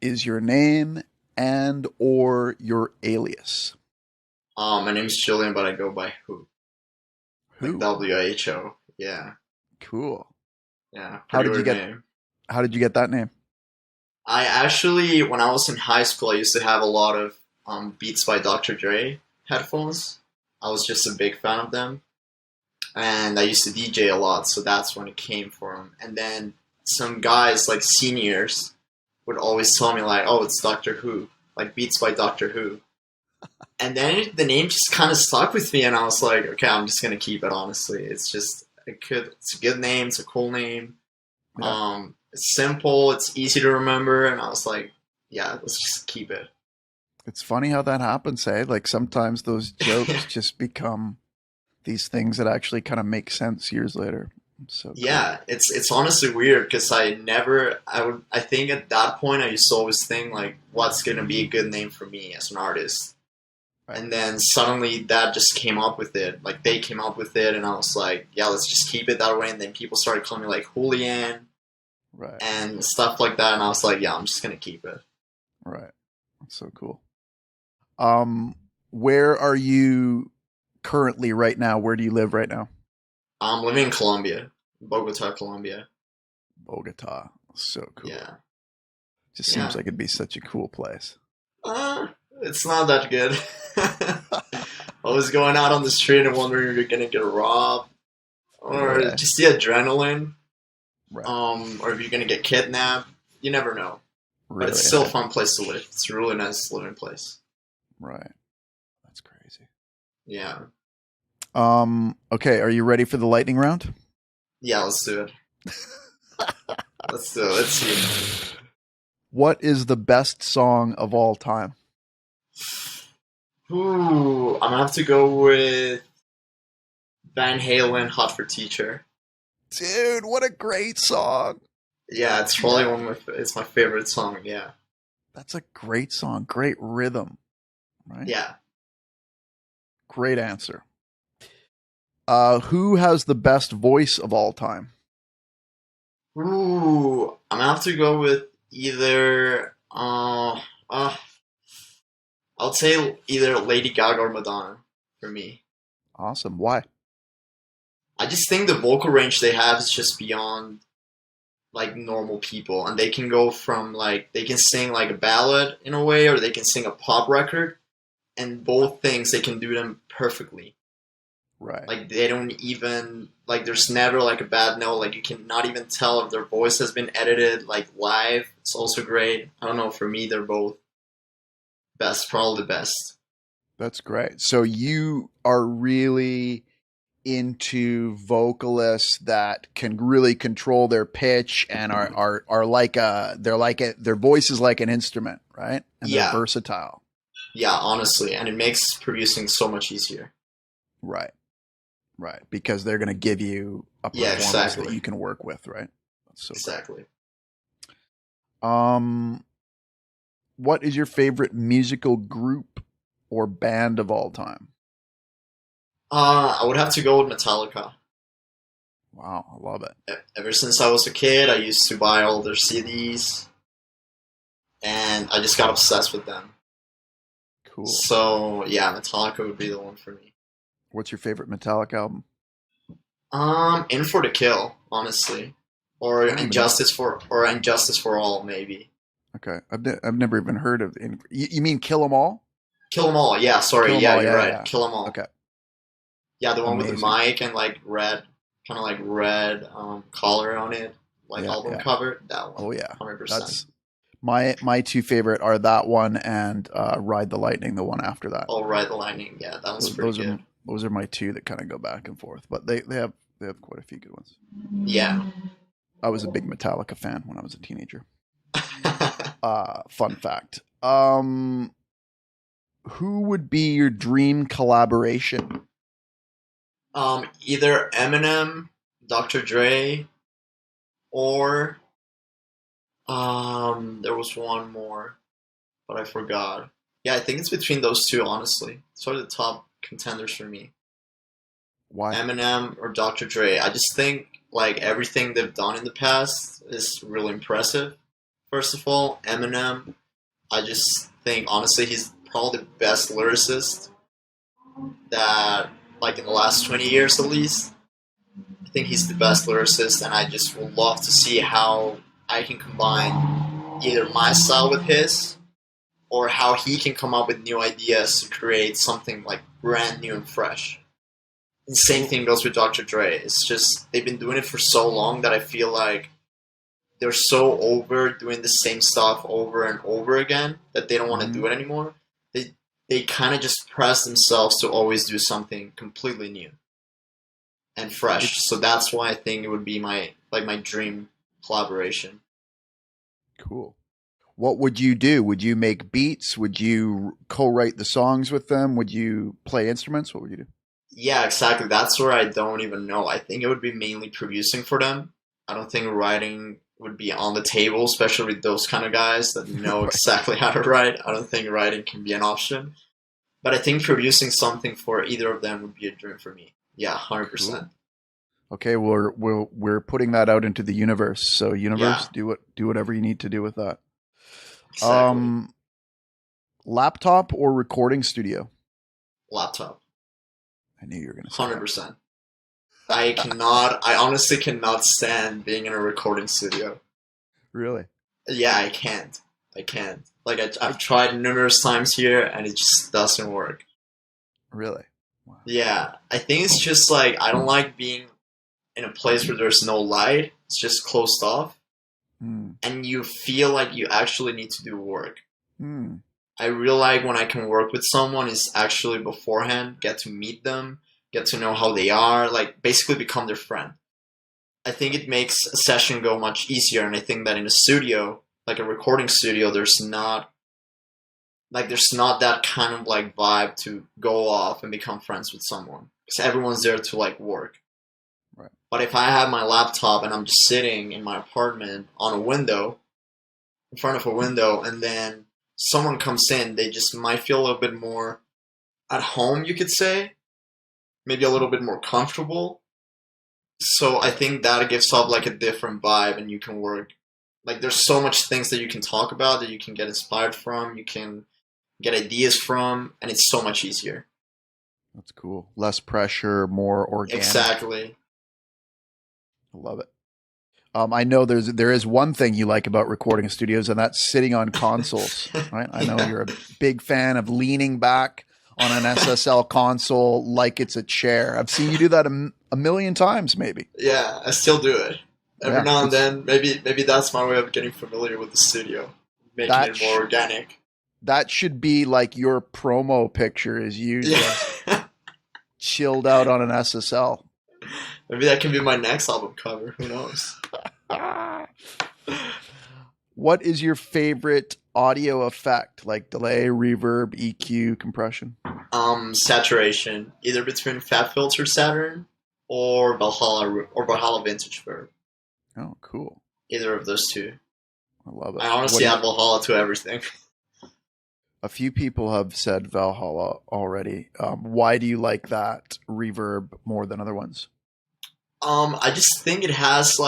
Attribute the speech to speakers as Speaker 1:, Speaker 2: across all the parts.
Speaker 1: is your name and or your alias?
Speaker 2: My name's Julian, but I go by Who. Like
Speaker 1: Who?
Speaker 2: WHO. Yeah.
Speaker 1: Cool.
Speaker 2: Yeah.
Speaker 1: How
Speaker 2: Pretty
Speaker 1: did you
Speaker 2: weird
Speaker 1: get
Speaker 2: name.
Speaker 1: how did you get that name?
Speaker 2: I actually, when I was in high school, I used to have a lot of Beats by Dr. Dre headphones. I was just a big fan of them. And I used to DJ a lot, so that's when it came from. And then some guys, like seniors, would always tell me, like, oh, it's Doctor Who. Like, Beats by Doctor Who. And then the name just kind of stuck with me, and I was like, okay, I'm just gonna keep it. Honestly, it's a good name, it's a cool name.
Speaker 1: Yeah.
Speaker 2: It's simple, it's easy to remember, and I was like, yeah, let's just keep it.
Speaker 1: It's funny how that happens, hey? Like sometimes those jokes just become these things that actually kind of make sense years later. It's so cool.
Speaker 2: Yeah, it's honestly weird because I think at that point I used to always think like, what's gonna be a good name for me as an artist.
Speaker 1: Right.
Speaker 2: And then suddenly that just came up with it. Like they came up with it, and I was like, yeah, let's just keep it that way. And then people started calling me like Julian
Speaker 1: Right.
Speaker 2: and stuff like that. And I was like, yeah, I'm just gonna keep it.
Speaker 1: Right. That's so cool. Where are you currently right now? Where do you live right now?
Speaker 2: I'm living in Colombia, Bogota, Colombia.
Speaker 1: Bogota. So cool.
Speaker 2: Yeah,
Speaker 1: Just seems
Speaker 2: yeah.
Speaker 1: like it'd be such a cool place.
Speaker 2: It's not that good. Always going out on the street and wondering if you're gonna get robbed, or
Speaker 1: Really?
Speaker 2: just the adrenaline,
Speaker 1: Right.
Speaker 2: or if you're gonna get kidnapped. You never know. But
Speaker 1: Really?
Speaker 2: it's still a fun place to live. It's a really nice living place.
Speaker 1: Right. That's crazy.
Speaker 2: Yeah.
Speaker 1: Okay, are you ready for the lightning round?
Speaker 2: Yeah, let's do it. Let's do it. Let's see.
Speaker 1: What is the best song of all time?
Speaker 2: Ooh, I'm gonna have to go with Van Halen, Hot for Teacher.
Speaker 1: Dude, what a great song.
Speaker 2: Yeah, it's probably it's my favorite song, yeah.
Speaker 1: That's a great song. Great rhythm. Right?
Speaker 2: Yeah.
Speaker 1: Great answer. Who has the best voice of all time?
Speaker 2: Ooh, I'm gonna have to go with either I would say either Lady Gaga or Madonna for me.
Speaker 1: Awesome. Why?
Speaker 2: I just think the vocal range they have is just beyond like normal people, and they can go from like they can sing like a ballad in a way, or they can sing a pop record, and both things they can do them perfectly.
Speaker 1: Right.
Speaker 2: Like they don't even like there's never like a bad note. Like you can not even tell if their voice has been edited like live. It's also great. I don't know. For me, they're both best, probably the best.
Speaker 1: That's great. So you are really into vocalists that can really control their pitch and are like their voice is like an instrument, right? And they're
Speaker 2: Yeah,
Speaker 1: versatile.
Speaker 2: yeah. Honestly, and it makes producing so much easier.
Speaker 1: Right. Right. Because they're going to give you a
Speaker 2: Yeah,
Speaker 1: performance that
Speaker 2: exactly,
Speaker 1: you can work with, right? That's so
Speaker 2: exactly.
Speaker 1: great. What is your favorite musical group or band of all time?
Speaker 2: I would have to go with Metallica.
Speaker 1: Wow, I love it.
Speaker 2: Ever since I was a kid, I used to buy all their CDs, and I just got obsessed with them.
Speaker 1: Cool.
Speaker 2: So yeah, Metallica would be the one for me.
Speaker 1: What's your favorite Metallica album?
Speaker 2: In for the Kill, honestly, or
Speaker 1: I don't even know.
Speaker 2: Injustice for All, maybe.
Speaker 1: Okay, I've never even heard of. You mean Kill 'Em All?
Speaker 2: Kill 'Em All, yeah. Sorry,
Speaker 1: Kill 'Em
Speaker 2: yeah,
Speaker 1: All,
Speaker 2: you're
Speaker 1: yeah,
Speaker 2: right.
Speaker 1: yeah.
Speaker 2: Kill 'Em All.
Speaker 1: Okay,
Speaker 2: Yeah, the one with the
Speaker 1: amazing.
Speaker 2: mic and like red, kind of like red collar on it, like
Speaker 1: Yeah,
Speaker 2: album
Speaker 1: yeah.
Speaker 2: cover. That one,
Speaker 1: Oh yeah,
Speaker 2: 100%.
Speaker 1: that's my two favorite are that one and Ride the Lightning, the one after that.
Speaker 2: All right, the lightning. Yeah, that was pretty good.
Speaker 1: Those are my two that kind of go back and forth, but they have quite a few good ones.
Speaker 2: Yeah.
Speaker 1: I was a big Metallica fan when I was a teenager. Fun fact. Who would be your dream collaboration?
Speaker 2: Either Eminem, Dr. Dre, or there was one more, but I forgot. Yeah, I think it's between those two. Honestly, sort of the top contenders for me.
Speaker 1: Why?
Speaker 2: Eminem or Dr. Dre. I just think like everything they've done in the past is really impressive First of all, Eminem. I just think honestly he's probably the best lyricist that, like, in the last 20 years at least. I think he's the best lyricist, and I just would love to see how I can combine either my style with his, or how he can come up with new ideas to create something like brand new and fresh. The same thing goes with Dr. Dre. It's just they've been doing it for so long that I feel like they're so over doing the same stuff over and over again that they don't want to do it anymore. They kind of just press themselves to always do something completely new and fresh. So that's why I think it would be my dream collaboration.
Speaker 1: Cool. What would you do? Would you make beats? Would you co-write the songs with them? Would you play instruments? What would you do?
Speaker 2: Yeah, exactly. That's where I don't even know. I think it would be mainly producing for them. I don't think writing would be on the table, especially with those kind of guys that know exactly how to write. I don't think writing can be an option. But I think producing something for either of them would be a dream for me. Yeah, 100%.
Speaker 1: Cool. Okay, we're putting that out into the universe. So universe, do whatever you need to do with that.
Speaker 2: Exactly.
Speaker 1: Laptop or recording studio?
Speaker 2: Laptop.
Speaker 1: I knew you were going to say
Speaker 2: 100%. I honestly cannot stand being in a recording studio.
Speaker 1: Really?
Speaker 2: Yeah, I can't. Like, I've tried numerous times here, and it just doesn't work.
Speaker 1: Really? Wow.
Speaker 2: Yeah, I think it's just like, I don't like being in a place where there's no light. It's just closed off. And you feel like you actually need to do work. I really like when I can work with someone is actually beforehand, get to meet them, get to know how they are, like basically become their friend. I think it makes a session go much easier, and I think that in a studio, like a recording studio, there's not that kind of like vibe to go off and become friends with someone, because everyone's there to like work.
Speaker 1: Right.
Speaker 2: But if I have my laptop and I'm just sitting in my apartment on a window, in front of a window, and then someone comes in, they just might feel a little bit more at home, you could say. Maybe a little bit more comfortable. So I think that gives off like a different vibe, and you can work. Like, there's so much things that you can talk about, that you can get inspired from, you can get ideas from, and it's so much easier.
Speaker 1: That's cool. Less pressure, more organic.
Speaker 2: Exactly.
Speaker 1: I love it. I know there is one thing you like about recording studios, and that's sitting on consoles, right? I know you're a big fan of leaning back on an SSL console like it's a chair. I've seen you do that a million times, maybe.
Speaker 2: Yeah, I still do it. Every now and then, maybe that's my way of getting familiar with the studio, making it more organic.
Speaker 1: That should be like your promo picture, is you just chilled out on an SSL.
Speaker 2: Maybe that can be my next album cover. Who knows?
Speaker 1: What is your favorite audio effect? Like delay, reverb, EQ, compression?
Speaker 2: Saturation. Either between Fat Filter Saturn or Valhalla Vintage Verb.
Speaker 1: Oh, cool.
Speaker 2: Either of those two.
Speaker 1: I love it.
Speaker 2: I honestly add Valhalla to everything.
Speaker 1: A few people have said Valhalla already. Why do you like that reverb more than other ones?
Speaker 2: I just think it has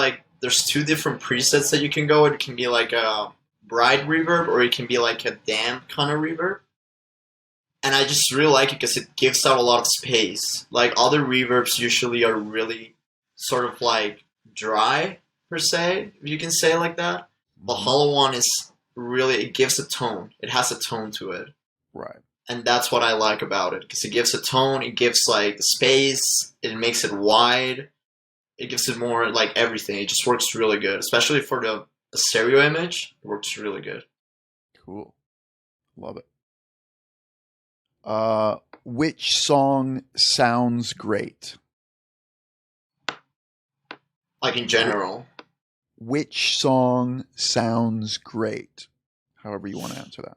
Speaker 2: there's two different presets that you can go with. It can be like a bright reverb, or it can be like a damp kind of reverb. And I just really like it because it gives out a lot of space. Like, other reverbs usually are really sort of like dry, per se, if you can say it like that. The hollow one is really, it gives a tone. It has a tone to it.
Speaker 1: Right.
Speaker 2: And that's what I like about it, because it gives a tone, it gives like space, it makes it wide, it gives it more like everything. It just works really good, especially for a stereo image. It works really good.
Speaker 1: Cool. Love it. Which song sounds great?
Speaker 2: Like, in general.
Speaker 1: Which song sounds great? However you want to answer that.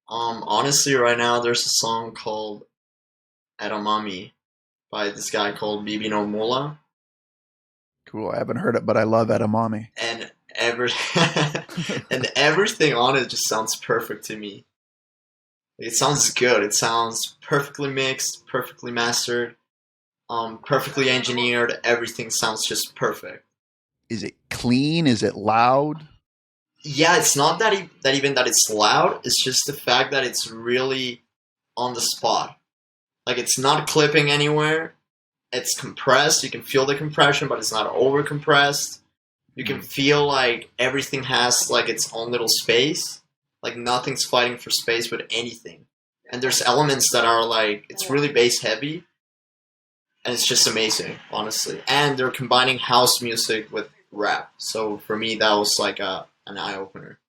Speaker 2: Honestly, right now there's a song called Edamame by this guy called Bibi no Mula.
Speaker 1: Cool. I haven't heard it, but I love Edamame.
Speaker 2: And and everything on it just sounds perfect to me. It sounds good. It sounds perfectly mixed, perfectly mastered, perfectly engineered. Everything sounds just perfect.
Speaker 1: Is it clean? Is it loud?
Speaker 2: Yeah, it's not that even that it's loud. It's just the fact that it's really on the spot. Like it's not clipping anywhere. It's compressed. You can feel the compression, but it's not over compressed. You can feel like everything has like its own little space. Like nothing's fighting for space with anything. And there's elements that are like it's really bass heavy, and it's just amazing, honestly. And they're combining house music with rap. So for me, that was like an eye opener.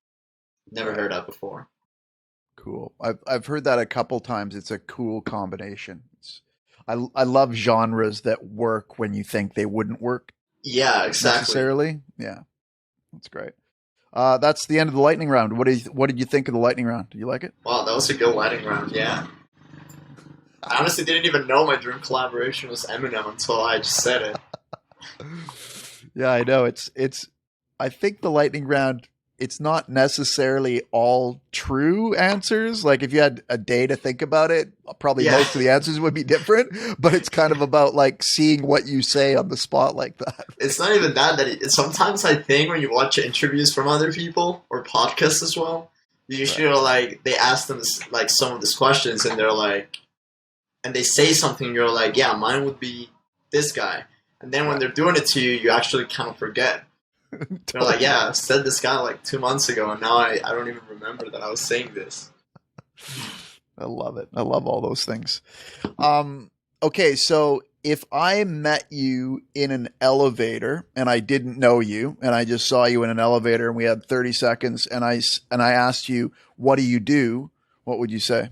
Speaker 2: Never heard that before.
Speaker 1: Cool. I've heard that a couple times. It's a cool combination. I love genres that work when you think they wouldn't work
Speaker 2: Yeah, exactly.
Speaker 1: necessarily. Yeah, that's great. That's the end of the lightning round. What did you think of the lightning round? Did you like it?
Speaker 2: Wow, that was a good lightning round. Yeah. I honestly didn't even know my dream collaboration was Eminem until I just said it.
Speaker 1: Yeah, I know. It's. I think the lightning round. It's not necessarily all true answers. Like if you had a day to think about it, probably most of the answers would be different. But it's kind of about like seeing what you say on the spot like that.
Speaker 2: It's not even that. Sometimes I think when you watch interviews from other people or podcasts as well, you usually are like they ask them like some of these questions, and they're like, and they say something, and you're like, yeah, mine would be this guy. And then when they're doing it to you, you actually kind of forget. They're like, yeah, I said this guy like 2 months ago, and now I don't even remember that I was saying this.
Speaker 1: I love it. I love all those things. Okay, so if I met you in an elevator and I didn't know you, and I just saw you in an elevator and we had 30 seconds, and I asked you, what do you do? What would you say?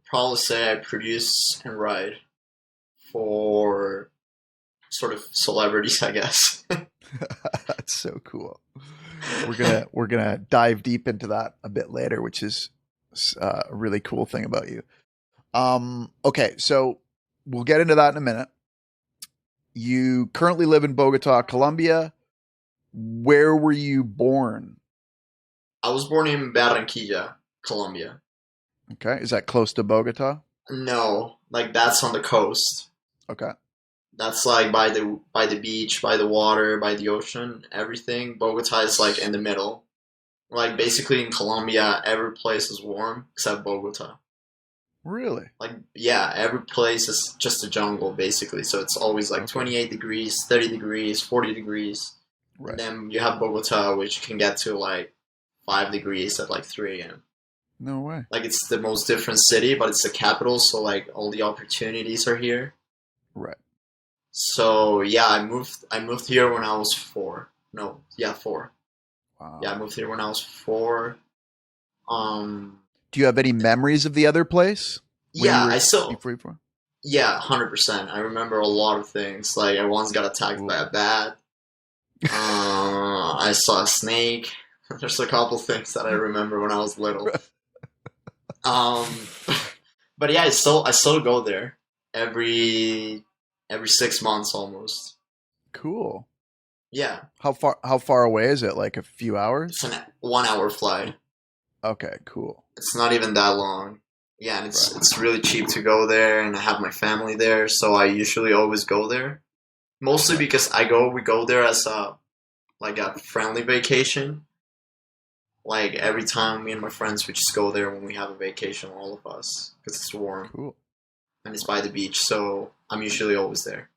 Speaker 2: Probably say I produce and write for sort of celebrities, I guess.
Speaker 1: That's so cool. We're gonna dive deep into that a bit later, which is a really cool thing about you. Okay, so we'll get into that in a minute. You currently live in Bogota, Colombia. Where were you born?
Speaker 2: I was born in Barranquilla, Colombia.
Speaker 1: Okay, is that close to Bogota?
Speaker 2: No, like that's on the coast.
Speaker 1: Okay.
Speaker 2: That's like by the beach, by the water, by the ocean, everything. Bogota is like in the middle. Like basically in Colombia, every place is warm except Bogota.
Speaker 1: Really?
Speaker 2: Like yeah, every place is just a jungle basically. So it's always like 28 degrees, 30 degrees, 40 degrees. Right. And then you have Bogota, which can get to like 5 degrees at like 3 a.m.
Speaker 1: No way.
Speaker 2: Like it's the most different city, but it's the capital, so like all the opportunities are here.
Speaker 1: Right.
Speaker 2: So yeah, I moved here when I was 4. No, yeah, 4. Wow. Yeah, I moved here when I was 4.
Speaker 1: Do you have any memories of the other place?
Speaker 2: Yeah, Yeah, 100%. I remember a lot of things. Like I once got attacked by a bat. I saw a snake. There's a couple things that I remember when I was little. But yeah, I still go there every 6 months almost.
Speaker 1: Cool.
Speaker 2: Yeah.
Speaker 1: How far away is it? Like a few hours?
Speaker 2: It's a 1 hour flight.
Speaker 1: Okay, cool.
Speaker 2: It's not even that long. Yeah, and it's really cheap to go there, and I have my family there, so I usually always go there. Mostly because we go there as a friendly vacation. Like every time me and my friends we just go there when we have a vacation, all of us, because it's warm.
Speaker 1: Cool.
Speaker 2: And it's by the beach, so I'm usually always there.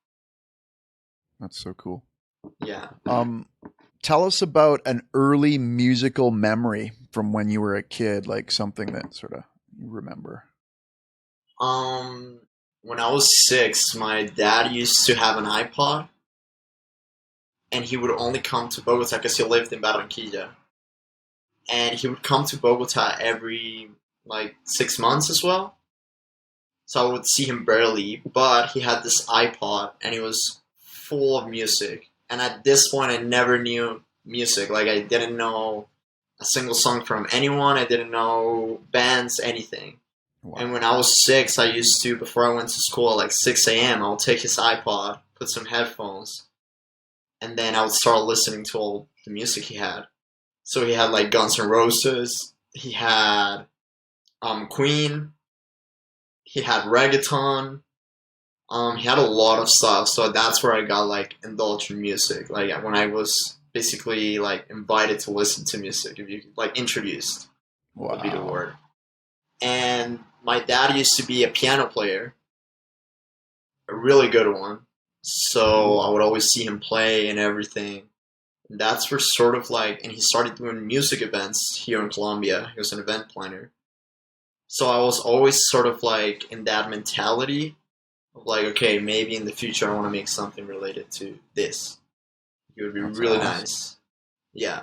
Speaker 1: That's so cool.
Speaker 2: Yeah.
Speaker 1: Tell us about an early musical memory from when you were a kid, like something that sort of you remember.
Speaker 2: When I was 6, my dad used to have an iPod, and he would only come to Bogota because he lived in Barranquilla. And he would come to Bogota every 6 months as well. So I would see him barely, but he had this iPod and it was full of music. And at this point, I never knew music. Like I didn't know a single song from anyone. I didn't know bands, anything. Wow. And when I was 6, I used to, before I went to school at 6 a.m., I would take his iPod, put some headphones, and then I would start listening to all the music he had. So he had Guns N' Roses, he had Queen, he had reggaeton, He had a lot of stuff, so that's where I got like indulged in music. Like when I was basically like invited to listen to music, if you like introduced would be the
Speaker 1: Wow.
Speaker 2: word. And my dad used to be a piano player, a really good one. So I
Speaker 1: Cool.
Speaker 2: would always see him play and everything. And that's where sort of like, and he started doing music events here in Colombia. He was an event planner. So I was always sort of like in that mentality of like, okay, maybe in the future I want to make something related to this. It would be
Speaker 1: That's
Speaker 2: really
Speaker 1: awesome.
Speaker 2: nice. Yeah.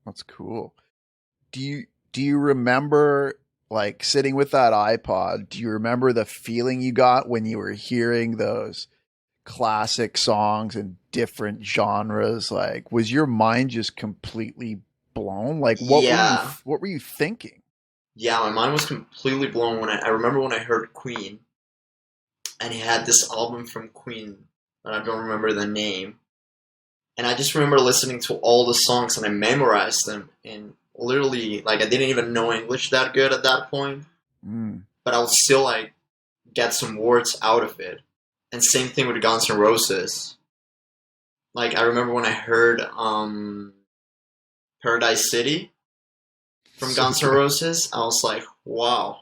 Speaker 1: That's cool. Do you remember like sitting with that iPod? Do you remember the feeling you got when you were hearing those classic songs in different genres? Like, was your mind just completely blown? Like,
Speaker 2: Yeah.
Speaker 1: what were you thinking?
Speaker 2: Yeah, my mind was completely blown when I remember when I heard Queen and he had this album from Queen and I don't remember the name. And I just remember listening to all the songs and I memorized them and literally like I didn't even know English that good at that point,
Speaker 1: Mm,
Speaker 2: but I would still like get some words out of it. And same thing with Guns N' Roses. Like I remember when I heard Paradise City from
Speaker 1: so
Speaker 2: Guns N'
Speaker 1: good.
Speaker 2: Roses, I was like, wow,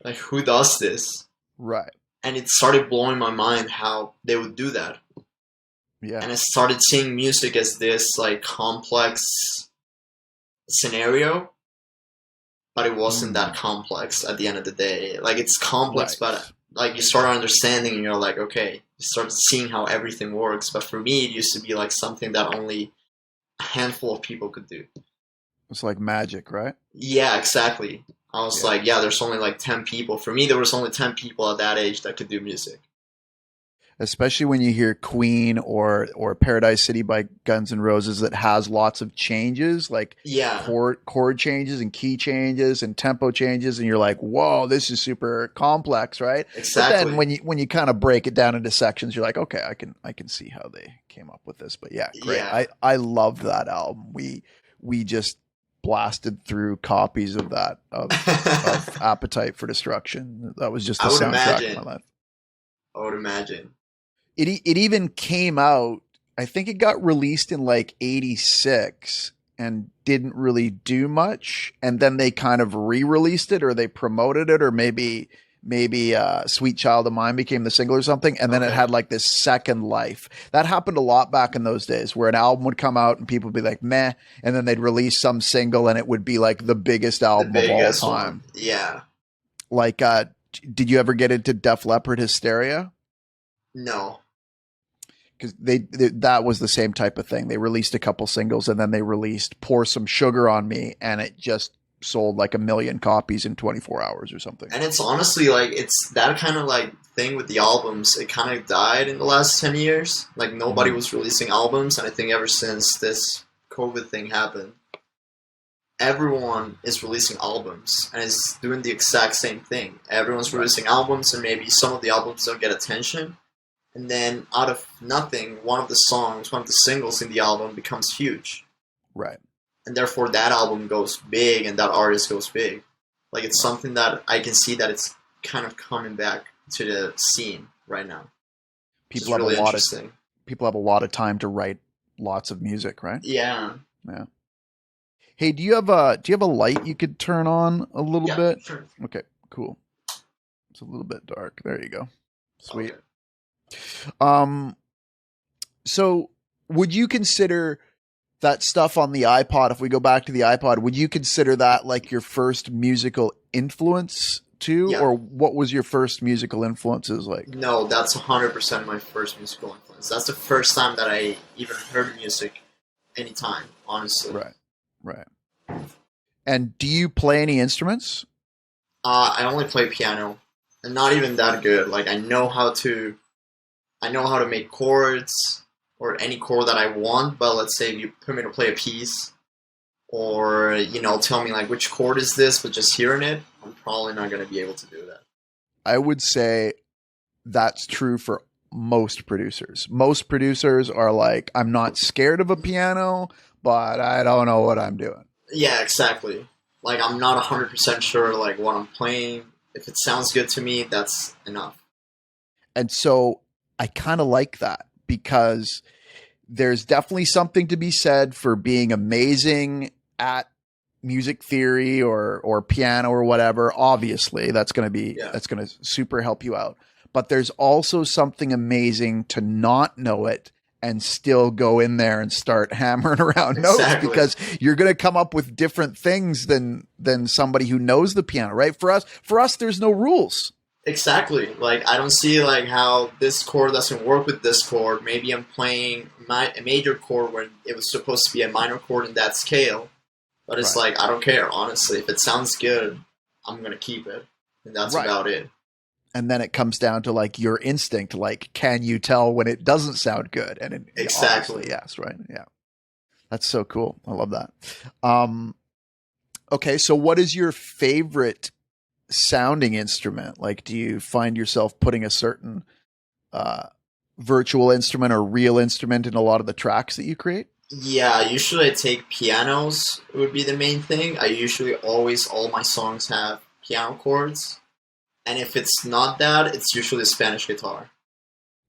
Speaker 2: like who does this?
Speaker 1: Right.
Speaker 2: And it started blowing my mind how they would do that.
Speaker 1: Yeah.
Speaker 2: And I started seeing music as this like complex scenario, but it wasn't that
Speaker 1: Mm,
Speaker 2: complex at the end of the day. Like it's complex, but
Speaker 1: right.
Speaker 2: like you start understanding and you're like, okay, you start seeing how everything works. But for me, it used to be like something that only a handful of people could do.
Speaker 1: It's like magic, right?
Speaker 2: Yeah, exactly. I was
Speaker 1: Yeah.
Speaker 2: like, yeah, there's only like 10 people. For me, there was only 10 people at that age that could do music.
Speaker 1: Especially when you hear Queen or Paradise City by Guns N' Roses that has lots of changes, like
Speaker 2: Yeah,
Speaker 1: chord changes and key changes and tempo changes, and you're like, whoa, this is super complex, right? But then
Speaker 2: exactly.
Speaker 1: when you kind of break it down into sections, you're like, okay, I can see how they came up with this. But yeah, great.
Speaker 2: Yeah.
Speaker 1: I loved that album. We just blasted through copies of that of
Speaker 2: I
Speaker 1: Appetite for Destruction. That was just the
Speaker 2: would
Speaker 1: soundtrack of my
Speaker 2: imagine.
Speaker 1: life.
Speaker 2: I would imagine.
Speaker 1: It even came out. I think it got released in like '86 and didn't really do much. And then they kind of re-released it, or they promoted it, or maybe "Sweet Child of Mine" became the single or something. And then it
Speaker 2: Okay.
Speaker 1: had like this second life. That happened a lot back in those days, where an album would come out and people would be like, "Meh," and then they'd release some single and it would be like the biggest
Speaker 2: The
Speaker 1: album of all
Speaker 2: biggest one.
Speaker 1: time.
Speaker 2: Yeah.
Speaker 1: Like, did you ever get into Def Leppard Hysteria?
Speaker 2: No.
Speaker 1: Because that was the same type of thing. They released a couple singles and then they released "Pour Some Sugar on Me," and it just sold like 1 million copies in 24 hours or something.
Speaker 2: And it's honestly like it's that kind of like thing with the albums. It kind of died in the last 10 years. Like nobody
Speaker 1: Mm,
Speaker 2: was releasing albums, and I think ever since this COVID thing happened, everyone is releasing albums and is doing the exact same thing. Everyone's
Speaker 1: right,
Speaker 2: releasing albums, and maybe some of the albums don't get attention. And then out of nothing, one of the songs, one of the singles in the album becomes huge.
Speaker 1: right,
Speaker 2: And therefore that album goes big and that artist goes big. Like it's
Speaker 1: right.
Speaker 2: something that I can see that it's kind of coming back to the scene right now, which
Speaker 1: People
Speaker 2: is
Speaker 1: have a
Speaker 2: really
Speaker 1: lot of
Speaker 2: interesting.
Speaker 1: people have a lot of time to write lots of music, right?
Speaker 2: Yeah.
Speaker 1: Yeah. Hey, do you have a light you could turn on a little
Speaker 2: Yeah,
Speaker 1: bit?
Speaker 2: sure.
Speaker 1: Okay, cool. It's a little bit dark. There you go. Sweet.
Speaker 2: Okay.
Speaker 1: Um, so would you consider that stuff on the iPod, if we go back to the iPod, would you consider that like your first musical influence too?
Speaker 2: Yeah.
Speaker 1: Or what was your first musical influences like?
Speaker 2: No, that's 100% my first musical influence. That's the first time that I even heard music anytime, honestly.
Speaker 1: Right. Right. And do you play any instruments?
Speaker 2: I only play piano, and not even that good. Like I know how to make chords or any chord that I want. But let's say if you put me to play a piece, or tell me like which chord is this, but just hearing it, I'm probably not gonna be able to do that.
Speaker 1: I would say that's true for most producers. Most producers are like, I'm not scared of a piano, but I don't know what I'm doing.
Speaker 2: Yeah, exactly. Like I'm not 100% sure like what I'm playing. If it sounds good to me, that's enough.
Speaker 1: And so I kind of like that because there's definitely something to be said for being amazing at music theory or piano or whatever. Obviously, that's going to super help you out. But there's also something amazing to not know it and still go in there and start hammering around notes, because you're going to come up with different things than somebody who knows the piano, right? For us, there's no rules.
Speaker 2: Exactly. Like, I don't see like how this chord doesn't work with this chord. Maybe I'm playing a major chord when it was supposed to be a minor chord in that scale. But it's like, I don't care, honestly. If it sounds good, I'm going to keep it. And that's about it.
Speaker 1: And then it comes down to like your instinct. Like, can you tell when it doesn't sound good? And
Speaker 2: exactly.
Speaker 1: Yes. Right. Yeah. That's so cool. I love that. Okay. So what is your favorite sounding instrument? Like, do you find yourself putting a certain virtual instrument or real instrument in a lot of the tracks that you create?
Speaker 2: Yeah, usually I take pianos would be the main thing. I usually always, all my songs have piano chords. And if it's not that, it's usually a Spanish guitar.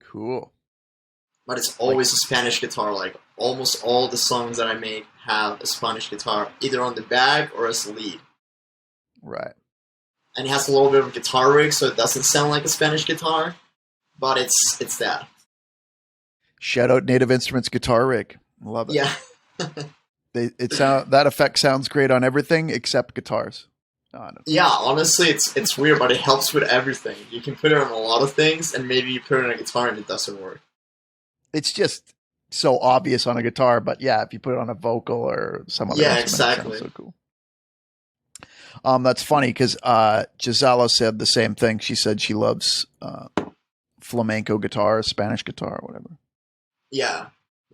Speaker 1: Cool.
Speaker 2: But it's always a Spanish guitar. Like, almost all the songs that I make have a Spanish guitar, either on the back or as a lead.
Speaker 1: Right.
Speaker 2: And it has a little bit of a guitar rig, so it doesn't sound like a Spanish guitar, but it's that.
Speaker 1: Shout out Native Instruments guitar rig. Love it.
Speaker 2: Yeah.
Speaker 1: That effect sounds great on everything except guitars.
Speaker 2: Yeah, honestly, it's weird, but it helps with everything. You can put it on a lot of things, and maybe you put it on a guitar and it doesn't work.
Speaker 1: It's just so obvious on a guitar, but yeah, if you put it on a vocal or some other instrument,
Speaker 2: exactly.
Speaker 1: It sounds so cool. That's funny because Gisela said the same thing. She said she loves flamenco guitar, Spanish guitar, whatever.
Speaker 2: Yeah,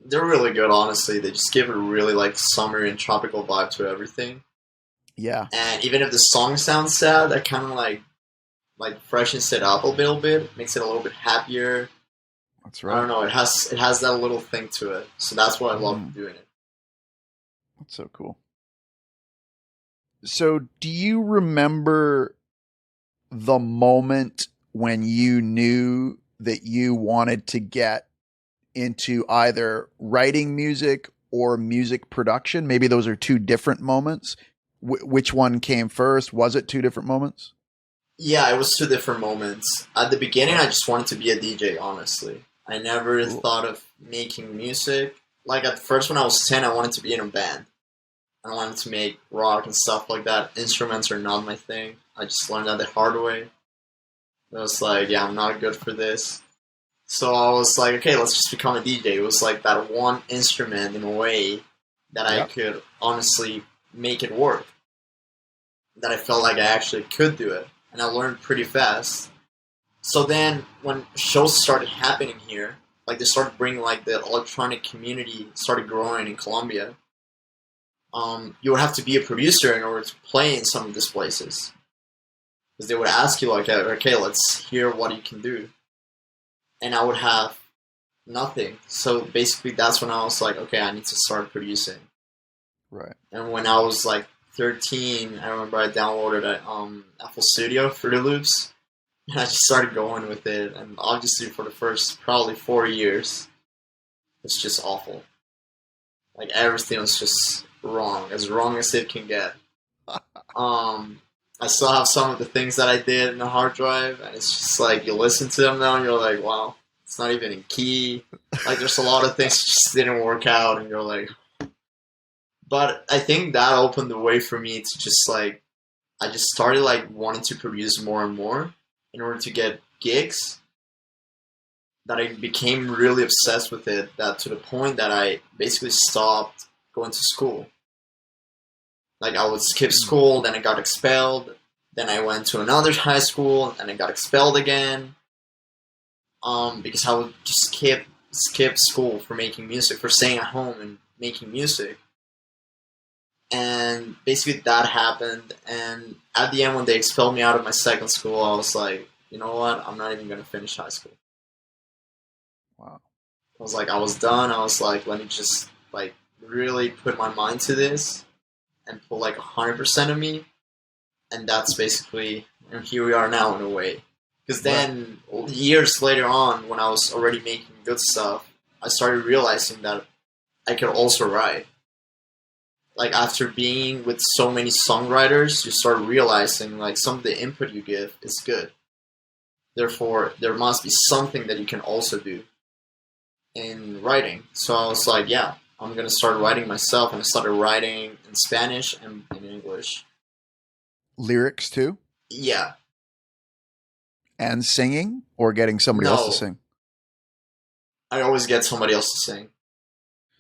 Speaker 2: they're really good, honestly. They just give a really like summery and tropical vibe to everything.
Speaker 1: Yeah.
Speaker 2: And even if the song sounds sad, that kind of like freshens it up a little bit, makes it a little bit happier.
Speaker 1: That's right.
Speaker 2: I don't know. It has that little thing to it, so that's why I love doing it.
Speaker 1: That's so cool. So, do you remember the moment when you knew that you wanted to get into either writing music or music production? Maybe those are two different moments. Which one came first? Was it two different moments?
Speaker 2: Yeah, it was two different moments. At the beginning, I just wanted to be a DJ, honestly. I never thought of making music. Like, at first, when I was 10, I wanted to be in a band. I wanted to make rock and stuff like that. Instruments are not my thing. I just learned that the hard way. I was like, yeah, I'm not good for this. So I was like, okay, let's just become a DJ. It was like that one instrument, in a way, that I could honestly make it work. That I felt like I actually could do it. And I learned pretty fast. So then, when shows started happening here, like they started bringing, like the electronic community started growing in Colombia, you would have to be a producer in order to play in some of these places. Because they would ask you, like, okay, let's hear what you can do. And I would have nothing. So basically, that's when I was like, okay, I need to start producing.
Speaker 1: Right.
Speaker 2: And when I was like 13, I remember I downloaded a FL Studio, Fruity Loops, and I just started going with it. And obviously, for the first probably 4 years, it's just awful. Like, everything was just wrong as it can get. I still have some of the things that I did in the hard drive, and it's just like, you listen to them now, and you're like, wow, it's not even in key. Like, there's a lot of things that just didn't work out, and you're like... But I think that opened the way for me to just, like... I just started, like, wanting to produce more and more in order to get gigs. That I became really obsessed with it, that to the point that I basically stopped going to school. Like, I would skip school, then I got expelled, then I went to another high school, and I got expelled again. Because I would just skip school for making music, for staying at home and making music. And basically that happened, and at the end, when they expelled me out of my second school, I was like, you know what, I'm not even going to finish high school.
Speaker 1: Wow.
Speaker 2: I was like, I was done. I was like, let me just, like, really put my mind to this and put, like, 100% of me. And that's basically, and here we are now, in a way. Because then years later on, when I was already making good stuff, I started realizing that I could also write. Like after being with so many songwriters, you start realizing like some of the input you give is good. Therefore, there must be something that you can also do in writing. So I was like, yeah, I'm gonna start writing myself, and I started writing in Spanish and in English.
Speaker 1: Lyrics too?
Speaker 2: Yeah.
Speaker 1: And singing, or getting somebody else to
Speaker 2: No,
Speaker 1: sing?
Speaker 2: I always get somebody else to sing.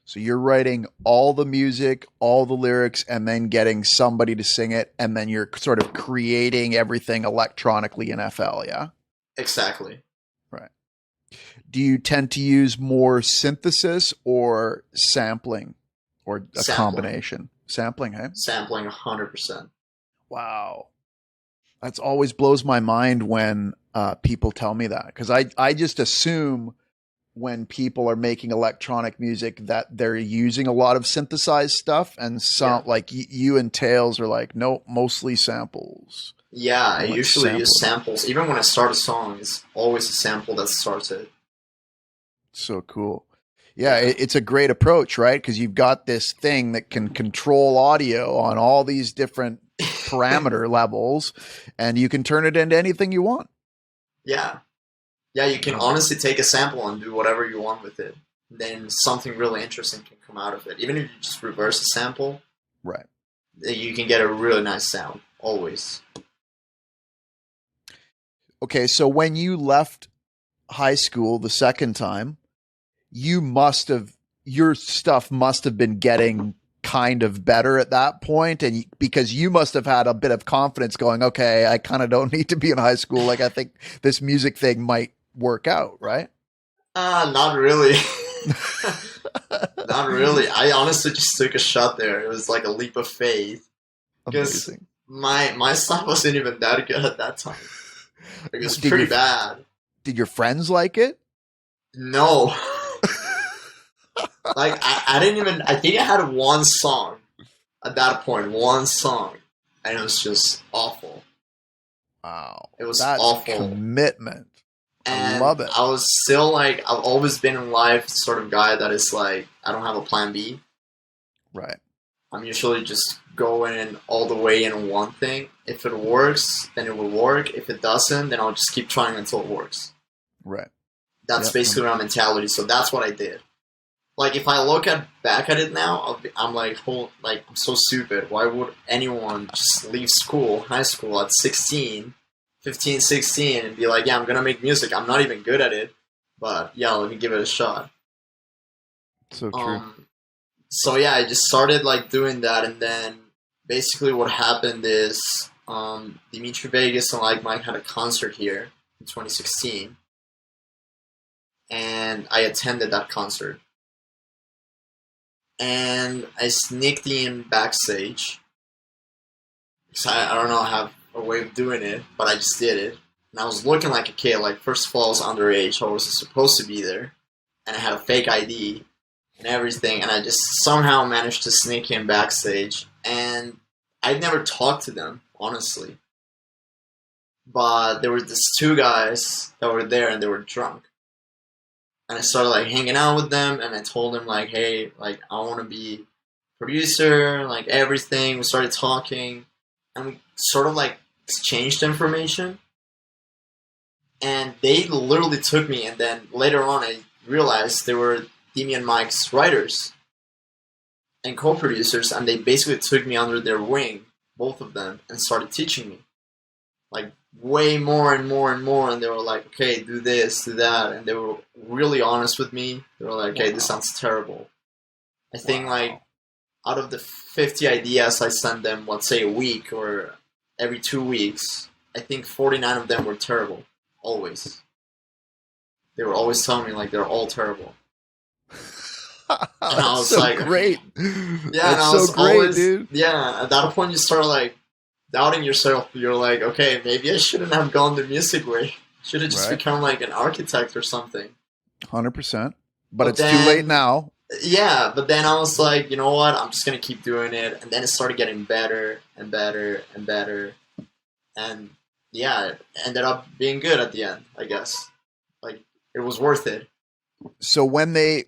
Speaker 1: So you're writing all the music, all the lyrics, and then getting somebody to sing it, and then you're sort of creating everything electronically in FL, yeah?
Speaker 2: Exactly.
Speaker 1: Right. Do you tend to use more synthesis or sampling, or a
Speaker 2: Sampling.
Speaker 1: combination? Sampling, hey?
Speaker 2: Sampling 100%.
Speaker 1: Wow. That's always blows my mind when people tell me that, because I just assume when people are making electronic music that they're using a lot of synthesized stuff, and
Speaker 2: Yeah.
Speaker 1: some like you and Tails are like, nope, mostly samples.
Speaker 2: Yeah, I
Speaker 1: And let's
Speaker 2: usually
Speaker 1: sample
Speaker 2: use
Speaker 1: it.
Speaker 2: samples. Even when I start a song, it's always a sample that starts it.
Speaker 1: So cool. Yeah,
Speaker 2: Yeah.
Speaker 1: it's a great approach, right? Because you've got this thing that can control audio on all these different parameter levels, and you can turn it into anything you want.
Speaker 2: Yeah. Yeah, you can
Speaker 1: Oh,
Speaker 2: honestly take a sample and do whatever you want with it. Then something really interesting can come out of it. Even if you just reverse a sample,
Speaker 1: right.
Speaker 2: you can get a really nice sound. Always.
Speaker 1: Okay, so when you left high school the second time, you must have your stuff must have been getting kind of better at that point, and because you must have had a bit of confidence going, okay, I kind of don't need to be in high school, like I think this music thing might work out, right?
Speaker 2: Not really. Not really. I honestly just took a shot there. It was like a leap of faith. Because
Speaker 1: Amazing.
Speaker 2: my stuff wasn't even that good at that time. It was
Speaker 1: did
Speaker 2: pretty
Speaker 1: your
Speaker 2: bad.
Speaker 1: did your friends like it?
Speaker 2: No. Like I didn't even I think I had one song at that point, one song. And it was just awful.
Speaker 1: Wow,
Speaker 2: It was
Speaker 1: that's
Speaker 2: awful.
Speaker 1: commitment. I
Speaker 2: And
Speaker 1: love it.
Speaker 2: I was still like I've always been in life the sort of guy that is like I don't have a plan B.
Speaker 1: Right.
Speaker 2: I'm usually just going all the way in one thing. If it works, then it will work. If it doesn't, then I'll just keep trying until it works.
Speaker 1: Right.
Speaker 2: That's
Speaker 1: Yep.
Speaker 2: basically my mentality. So that's what I did. Like if I look back at it now, I'm like, I'm so stupid. Why would anyone just leave school, high school at 16, 15, 16, and be like, yeah, I'm gonna make music. I'm not even good at it, but yeah, let me give it a shot.
Speaker 1: So true.
Speaker 2: Um, so yeah, I just started like doing that, and then basically what happened is Dimitri Vegas and like Mike had a concert here in 2016, and I attended that concert, and I sneaked in backstage because I don't know I have a way of doing it, but I just did it, and I was looking like a kid. Like first of all, I was underage, I wasn't supposed to be there, and I had a fake ID and everything, and I just somehow managed to sneak in backstage, and I'd never talked to them, honestly. But there were these two guys that were there, and they were drunk. And I started like hanging out with them, and I told them like, hey, like I want to be producer, like everything. We started talking, and we sort of like exchanged information. And they literally took me, and then later on, I realized they were Demi and Mike's writers and co-producers, and they basically took me under their wing, both of them, and started teaching me like way more and more and more. And they were like, okay, do this, do that, and they were really honest with me. They were like, okay, this sounds terrible. I think like out of the 50 ideas I sent them, let's say a week or every 2 weeks, I think 49 of them were terrible. Always. They were always telling me like they're all terrible. And I
Speaker 1: That's
Speaker 2: was
Speaker 1: so
Speaker 2: like,
Speaker 1: great.
Speaker 2: yeah, and
Speaker 1: That's
Speaker 2: I
Speaker 1: so
Speaker 2: was
Speaker 1: great,
Speaker 2: always,
Speaker 1: dude.
Speaker 2: yeah, at that point you start like doubting yourself. You're like, okay, maybe I shouldn't have gone the music way. Should have just
Speaker 1: Right.
Speaker 2: become like an architect or something.
Speaker 1: 100%. But
Speaker 2: But
Speaker 1: it's too late
Speaker 2: then,
Speaker 1: now.
Speaker 2: yeah, but then I was like, you know what? I'm just gonna keep doing it. And then it started getting better and better and better. And yeah, it ended up being good at the end, I guess. Like, it was worth it.
Speaker 1: So when they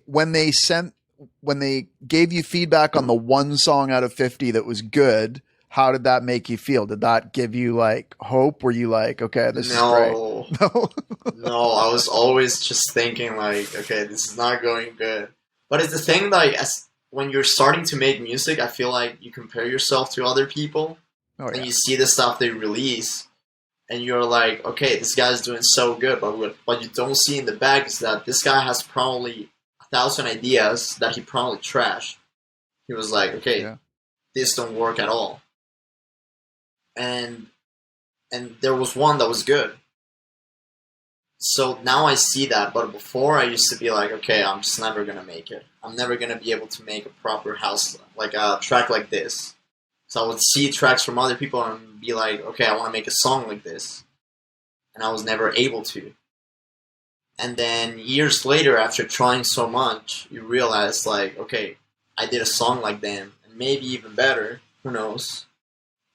Speaker 1: gave you feedback on the one song out of 50 that was good, how did that make you feel? Did that give you like hope? Were you like, okay, this is great?
Speaker 2: No,
Speaker 1: No.
Speaker 2: no, I was always just thinking like, okay, this is not going good. But it's the thing, like, as when you're starting to make music, I feel like you compare yourself to other people,
Speaker 1: Oh
Speaker 2: and
Speaker 1: yeah.
Speaker 2: you see the stuff they release, and you're like, okay, this guy's doing so good, but what you don't see in the back is that this guy has probably 1,000 ideas that he probably trashed. He was like, okay,
Speaker 1: Yeah.
Speaker 2: this don't work at all, and there was one that was good. So now I see that, but before I used to be like, okay, I'm just never gonna make it. I'm never gonna be able to make a proper house, like a track like this. So I would see tracks from other people and be like, okay, I want to make a song like this, and I was never able to. And then years later, after trying so much, you realize like, okay, I did a song like them, and maybe even better. Who knows?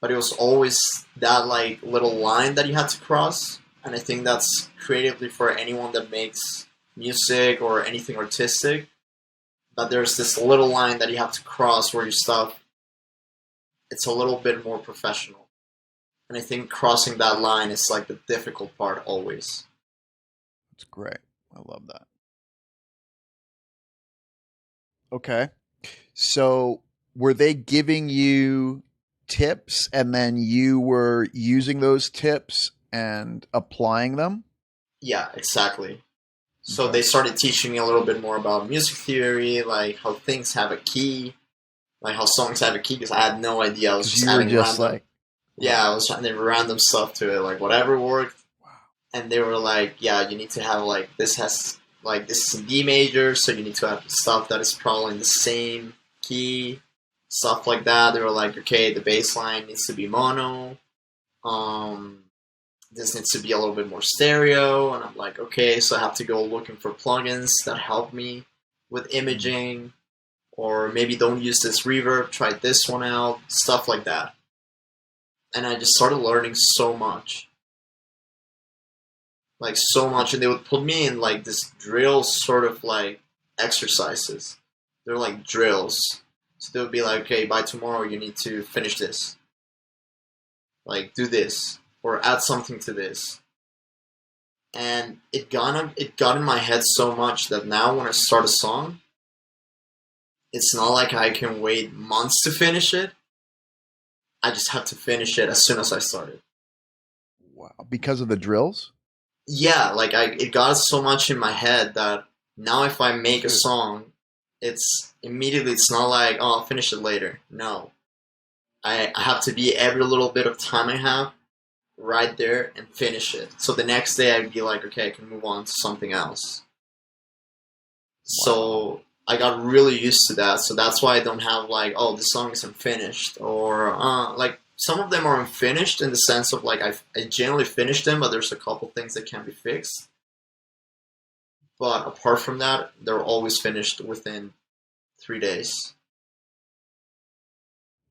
Speaker 2: But it was always that like little line that you had to cross, and I think that's creatively for anyone that makes music or anything artistic. That there's this little line that you have to cross where your stuff it's a little bit more professional, and I think crossing that line is like the difficult part always.
Speaker 1: It's great. I love that. Okay. So were they giving you tips and then you were using those tips and applying them?
Speaker 2: Yeah, exactly. So
Speaker 1: Okay.
Speaker 2: they started teaching me a little bit more about music theory, like how things have a key, like how songs have a key, because I had no idea. I was
Speaker 1: Because
Speaker 2: just
Speaker 1: you were
Speaker 2: adding
Speaker 1: just
Speaker 2: random,
Speaker 1: like,
Speaker 2: yeah, I
Speaker 1: right.
Speaker 2: was adding random stuff to it, like whatever worked.
Speaker 1: Wow.
Speaker 2: And they were like, yeah, you need to have like this has like this is in D major, so you need to have stuff that is probably in the same key, stuff like that. They were like, okay, the bass line needs to be mono. Um, this needs to be a little bit more stereo, and I'm like, okay, so I have to go looking for plugins that help me with
Speaker 1: Mm.
Speaker 2: imaging, or maybe don't use this reverb, try this one out, stuff like that. And I just started learning so much, like so much, and they would put me in like this drill sort of like exercises. They're like drills, so they would be like, okay, by tomorrow you need to finish this, like do this, or add something to this. And it got in my head so much that now when I start a song, it's not like I can wait months to finish it. I just have to finish it as soon as I start it.
Speaker 1: Wow. Because of the drills?
Speaker 2: Yeah, like I it got so much in my head that now if I make a
Speaker 1: Shoot.
Speaker 2: song, it's immediately it's not like, oh, I'll finish it later. No. I have to be every little bit of time I have right there and finish it. So the next day I'd be like, okay, I can move on to something else.
Speaker 1: Wow.
Speaker 2: So I got really used to that. So that's why I don't have like, oh, this song is unfinished, or like some of them are unfinished in the sense of like I generally finished them, but there's a couple things that can be fixed. But apart from that, they're always finished within 3 days.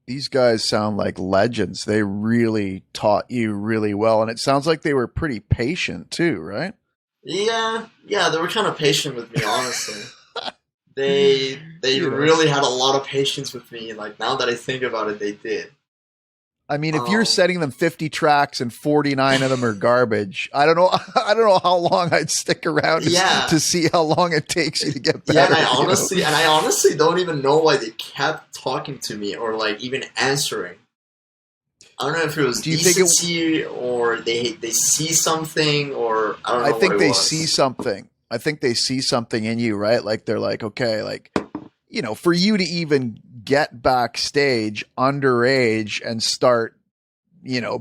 Speaker 1: These guys sound like legends. They really taught you really well. And it sounds like they were pretty patient too, right?
Speaker 2: Yeah, yeah, they were kind of patient with me, honestly. They
Speaker 1: You know,
Speaker 2: really had a lot of patience with me. Like now that I think about it, they did.
Speaker 1: I mean, if you're
Speaker 2: Um,
Speaker 1: sending them 50 tracks and 49 of them are garbage, I don't know. I don't know how long I'd stick around
Speaker 2: yeah,
Speaker 1: to see how long it takes you to get
Speaker 2: yeah,
Speaker 1: better. You know,
Speaker 2: and I honestly don't even know why they kept talking to me or like even answering. I don't know if it was
Speaker 1: do you think it?
Speaker 2: decency or they see something or I don't
Speaker 1: I
Speaker 2: know what
Speaker 1: think
Speaker 2: it
Speaker 1: they see
Speaker 2: was.
Speaker 1: something. I think they see something in you, right? Like they're like, okay, like, for you to even get backstage underage and start,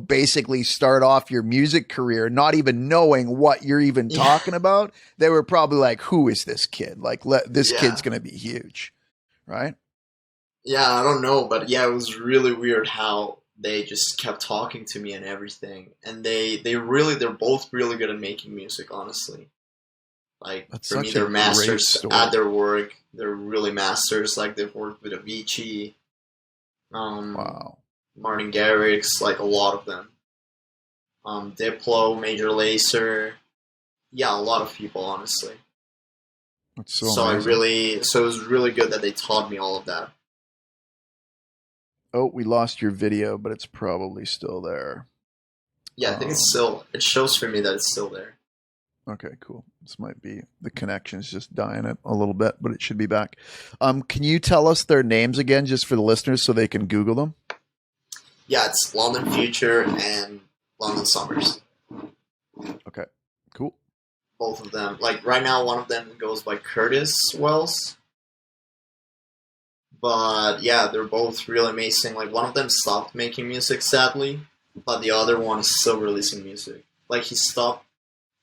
Speaker 1: basically start off your music career, not even knowing what you're even
Speaker 2: Yeah,
Speaker 1: talking about, they were probably like, who is this kid? Like, this kid's
Speaker 2: yeah,
Speaker 1: going to be huge, right?
Speaker 2: yeah. I don't know, but yeah, it was really weird how they just kept talking to me and everything. And they're both really good at making music, honestly. Like
Speaker 1: That's
Speaker 2: for me,
Speaker 1: such a
Speaker 2: they're
Speaker 1: great
Speaker 2: masters at
Speaker 1: story.
Speaker 2: their work. They're really masters. Like they've worked with Avicii, um,
Speaker 1: Wow.
Speaker 2: Martin Garrix, like a lot of them. Diplo, Major Lazer. Yeah, a lot of people, honestly.
Speaker 1: That's so amazing.
Speaker 2: So it was really good that they taught me all of that.
Speaker 1: Oh, we lost your video, but it's probably still there.
Speaker 2: Yeah, I think it shows for me that it's still there.
Speaker 1: Okay, cool. This might be the connection's just dying a little bit, but it should be back. Can you tell us their names again, just for the listeners, so they can Google them?
Speaker 2: Yeah, it's London Future and London Summers.
Speaker 1: Okay, cool.
Speaker 2: Both of them. Like right now, one of them goes by Curtis Wells. But yeah, they're both really amazing. Like one of them stopped making music, sadly, but the other one is still releasing music. Like he stopped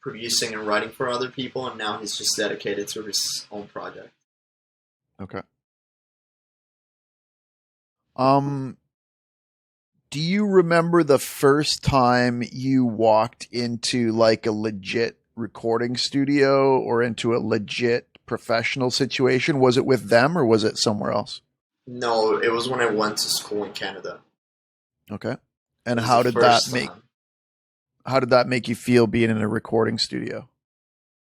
Speaker 2: producing and writing for other people, and now he's just dedicated to his own project.
Speaker 1: Okay. Do you remember the first time you walked into like a legit recording studio or into a legit professional situation? Was it with them or was it somewhere else?
Speaker 2: No, it was when I went to school in Canada.
Speaker 1: Okay.
Speaker 2: It
Speaker 1: And
Speaker 2: was the first time.
Speaker 1: how did that make you feel being in a recording studio?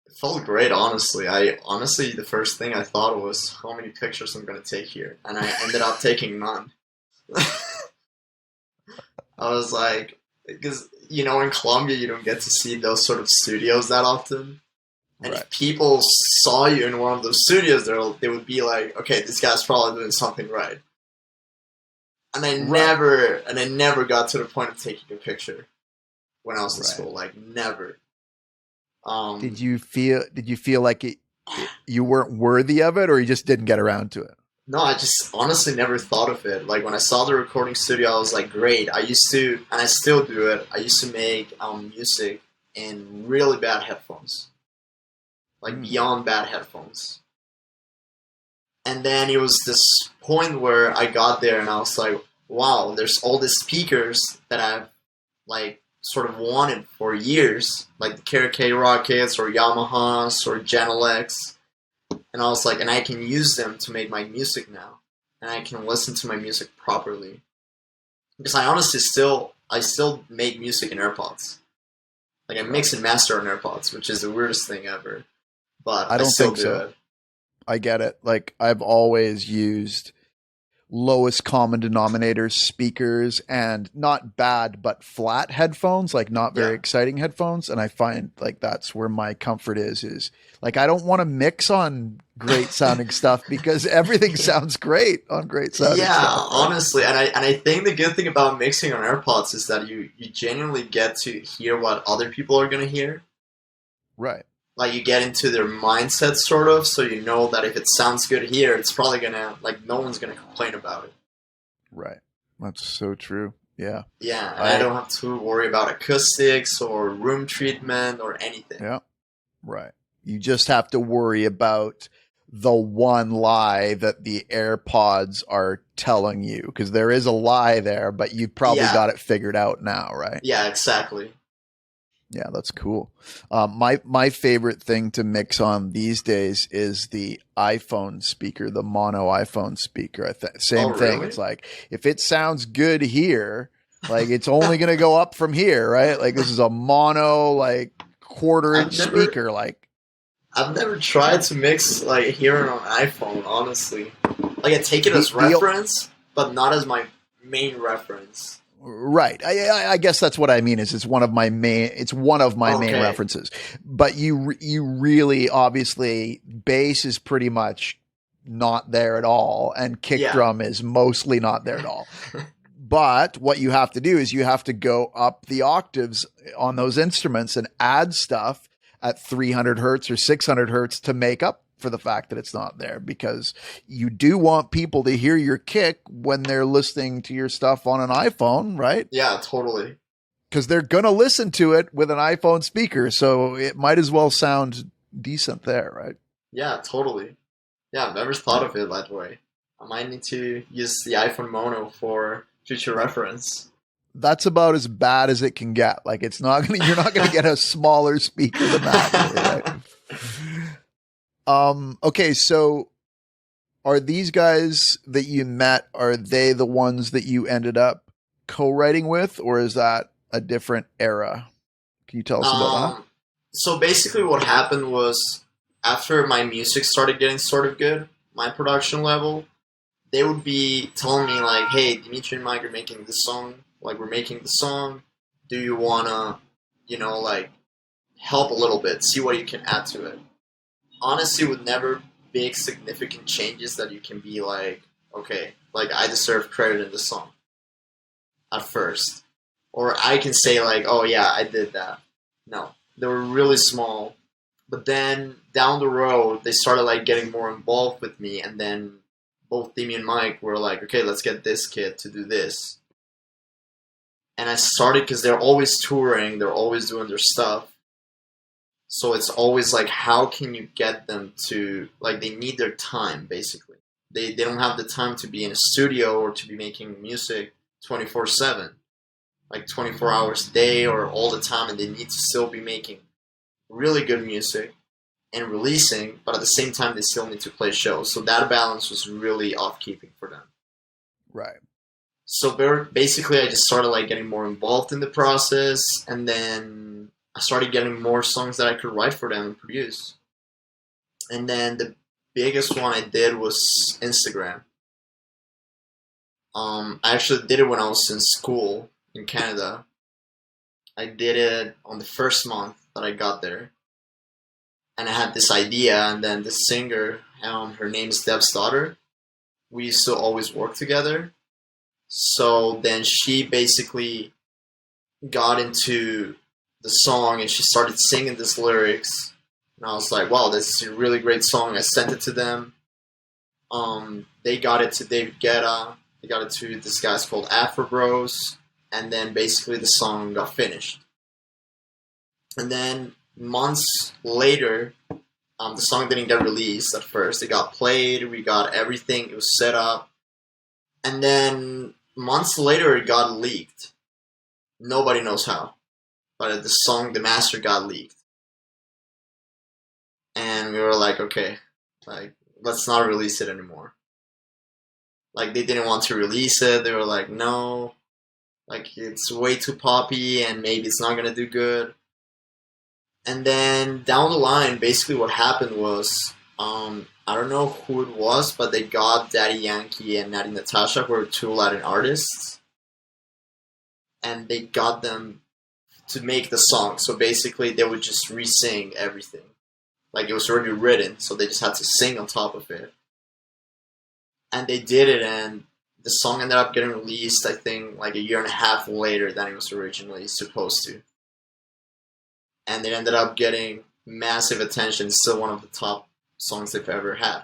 Speaker 2: It felt great, honestly. The first thing I thought was how many pictures I'm gonna take here, and I ended up taking none. I was like, because in Colombia you don't get to see those sort of studios that often. And
Speaker 1: Right.
Speaker 2: if people saw you in one of those studios, they would be like, "Okay, this guy's probably doing something right." And I never got to the point of taking a picture when I was in school. Like never.
Speaker 1: Did you feel like you weren't worthy of it, or you just didn't get around to it?
Speaker 2: No, I just honestly never thought of it. Like when I saw the recording studio, I was like, "Great!" I used to, and I still do it. I used to make music in really bad headphones, like beyond bad headphones. And then it was this point where I got there and I was like, wow, there's all these speakers that I've like sort of wanted for years, like the KRK Rockets or Yamahas or Genelecs. And I was like, and I can use them to make my music now. And I can listen to my music properly. Because I still make music in AirPods. Like I mix and master on AirPods, which is the weirdest thing ever. But
Speaker 1: I don't
Speaker 2: still
Speaker 1: think
Speaker 2: do
Speaker 1: so.
Speaker 2: it.
Speaker 1: I get it. Like I've always used lowest common denominator speakers and not bad but flat headphones, like not very exciting headphones, and I find like that's where my comfort is like I don't want to mix on great sounding stuff because everything sounds great on great sounding stuff.
Speaker 2: Right? Honestly, and I think the good thing about mixing on AirPods is that you genuinely get to hear what other people are going to hear.
Speaker 1: Right.
Speaker 2: Like you get into their mindset sort of, so you know that if it sounds good here, it's probably gonna, like, no one's gonna complain about it.
Speaker 1: Right. That's so true. Yeah.
Speaker 2: Yeah, and I don't have to worry about acoustics or room treatment or anything.
Speaker 1: Yeah. Right. You just have to worry about the one lie that the AirPods are telling you, because there is a lie there, but you probably got it figured out now, right?
Speaker 2: Yeah, exactly.
Speaker 1: Yeah, that's cool. My favorite thing to mix on these days is the iPhone speaker, the mono iPhone speaker. Same thing. Really? It's like, if it sounds good here, like it's only going to go up from here, right? Like this is a mono, like quarter-inch speaker. Like
Speaker 2: I've never tried to mix like here on an iPhone, honestly. Like I take it as reference, but not as my main reference.
Speaker 1: Right. I guess that's what I mean is it's one of my main main references, but you really, obviously bass is pretty much not there at all. And kick drum is mostly not there at all. But what you have to do is you have to go up the octaves on those instruments and add stuff at 300 hertz or 600 hertz to make up for the fact that it's not there, because you do want people to hear your kick when they're listening to your stuff on an iPhone, right?
Speaker 2: Yeah, totally.
Speaker 1: Because they're going to listen to it with an iPhone speaker, so it might as well sound decent there, right?
Speaker 2: Yeah, totally. Yeah, I've never thought of it that way. I might need to use the iPhone mono for future reference.
Speaker 1: That's about as bad as it can get. Like it's not going to, you're not going to get a smaller speaker than that, really, right? Okay, so are these guys that you met, are they the ones that you ended up co-writing with, or is that a different era. Can you tell us about that?
Speaker 2: Um, so basically, what happened was after my music started getting sort of good, my production level, they would be telling me like, "Hey, Dimitri and Mike are making this song. Like, we're making the song. Do you wanna, like help a little bit, see what you can add to it?" Honestly, with never big significant changes that you can be like, okay, like I deserve credit in the song at first, or I can say like, oh yeah, I did that. No, they were really small, but then down the road they started like getting more involved with me, and then both Timmy and Mike were like, okay, let's get this kid to do this, and I started because they're always touring, they're always doing their stuff. So it's always like, how can you get them to, like, they need their time, basically. They don't have the time to be in a studio or to be making music 24/7, like 24 hours a day or all the time, and they need to still be making really good music and releasing, but at the same time, they still need to play shows. So that balance was really off-keeping for them.
Speaker 1: Right.
Speaker 2: So basically, I just started like getting more involved in the process, and then I started getting more songs that I could write for them and produce. And then the biggest one I did was Instagram. I actually did it when I was in school in Canada. I did it on the first month that I got there, and I had this idea. And then the singer, her name is Deb's daughter. We used to always work together. So then she basically got into the song and she started singing these lyrics, and I was like, wow, this is a really great song. I sent it to them. They got it to David Guetta. They got it to this guy's called Afro Bros, and then basically the song got finished. And then months later, the song didn't get released at first. It got played. We got everything. It was set up, and then months later, it got leaked. Nobody knows how, but the master got leaked. And we were like, okay, like, let's not release it anymore. Like, they didn't want to release it. They were like, no, like, it's way too poppy and maybe it's not gonna do good. And then down the line, basically what happened was, I don't know who it was, but they got Daddy Yankee and Natty Natasha, who are two Latin artists, and they got them to make the song. So basically, they would just re-sing everything. Like, it was already written, so they just had to sing on top of it. And they did it, and the song ended up getting released, I think, like a year and a half later than it was originally supposed to. And it ended up getting massive attention. It's still one of the top songs they've ever had.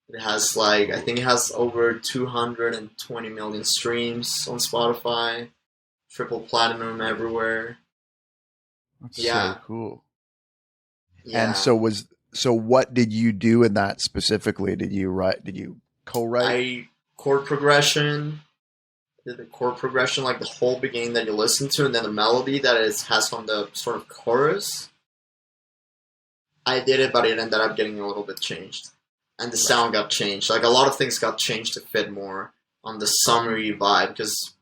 Speaker 2: It has like, I think it has over 220 million streams on Spotify, triple platinum everywhere.
Speaker 1: That's
Speaker 2: Yeah.
Speaker 1: so cool.
Speaker 2: Yeah.
Speaker 1: And so what did you do in that specifically? Did you co-write?
Speaker 2: Chord progression, did the chord progression, like the whole beginning that you listen to, and then the melody that it has on the sort of chorus. I did it, but it ended up getting a little bit changed. And the sound got changed. Like, a lot of things got changed to fit more on the summery vibe, because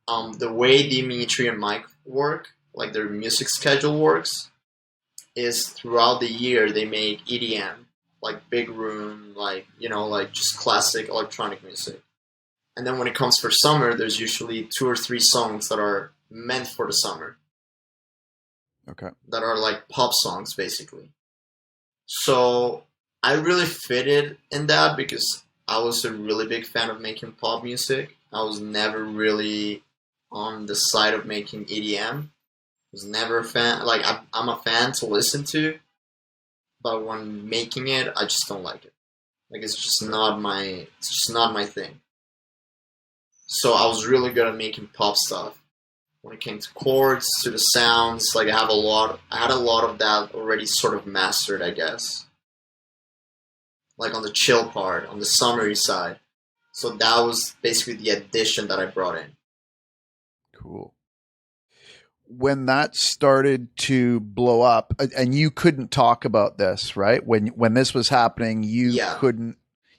Speaker 2: the way Dimitri and Mike work, like their music schedule works, is throughout the year they make EDM, like big room, like, like just classic electronic music. And then when it comes for summer, there's usually 2 or 3 songs that are meant for the summer.
Speaker 1: Okay.
Speaker 2: That are like pop songs, basically. So I really fitted in that because I was a really big fan of making pop music. I was never really on the side of making EDM. I was never a fan. Like, I'm a fan to listen to, but when making it, I just don't like it. Like, it's just not my thing. So I was really good at making pop stuff. When it came to chords, to the sounds, like, I had a lot of that already sort of mastered, I guess. Like, on the chill part, on the summery side. So that was basically the addition that I brought in.
Speaker 1: Cool. When that started to blow up, and you couldn't talk about this, right? When this was happening, you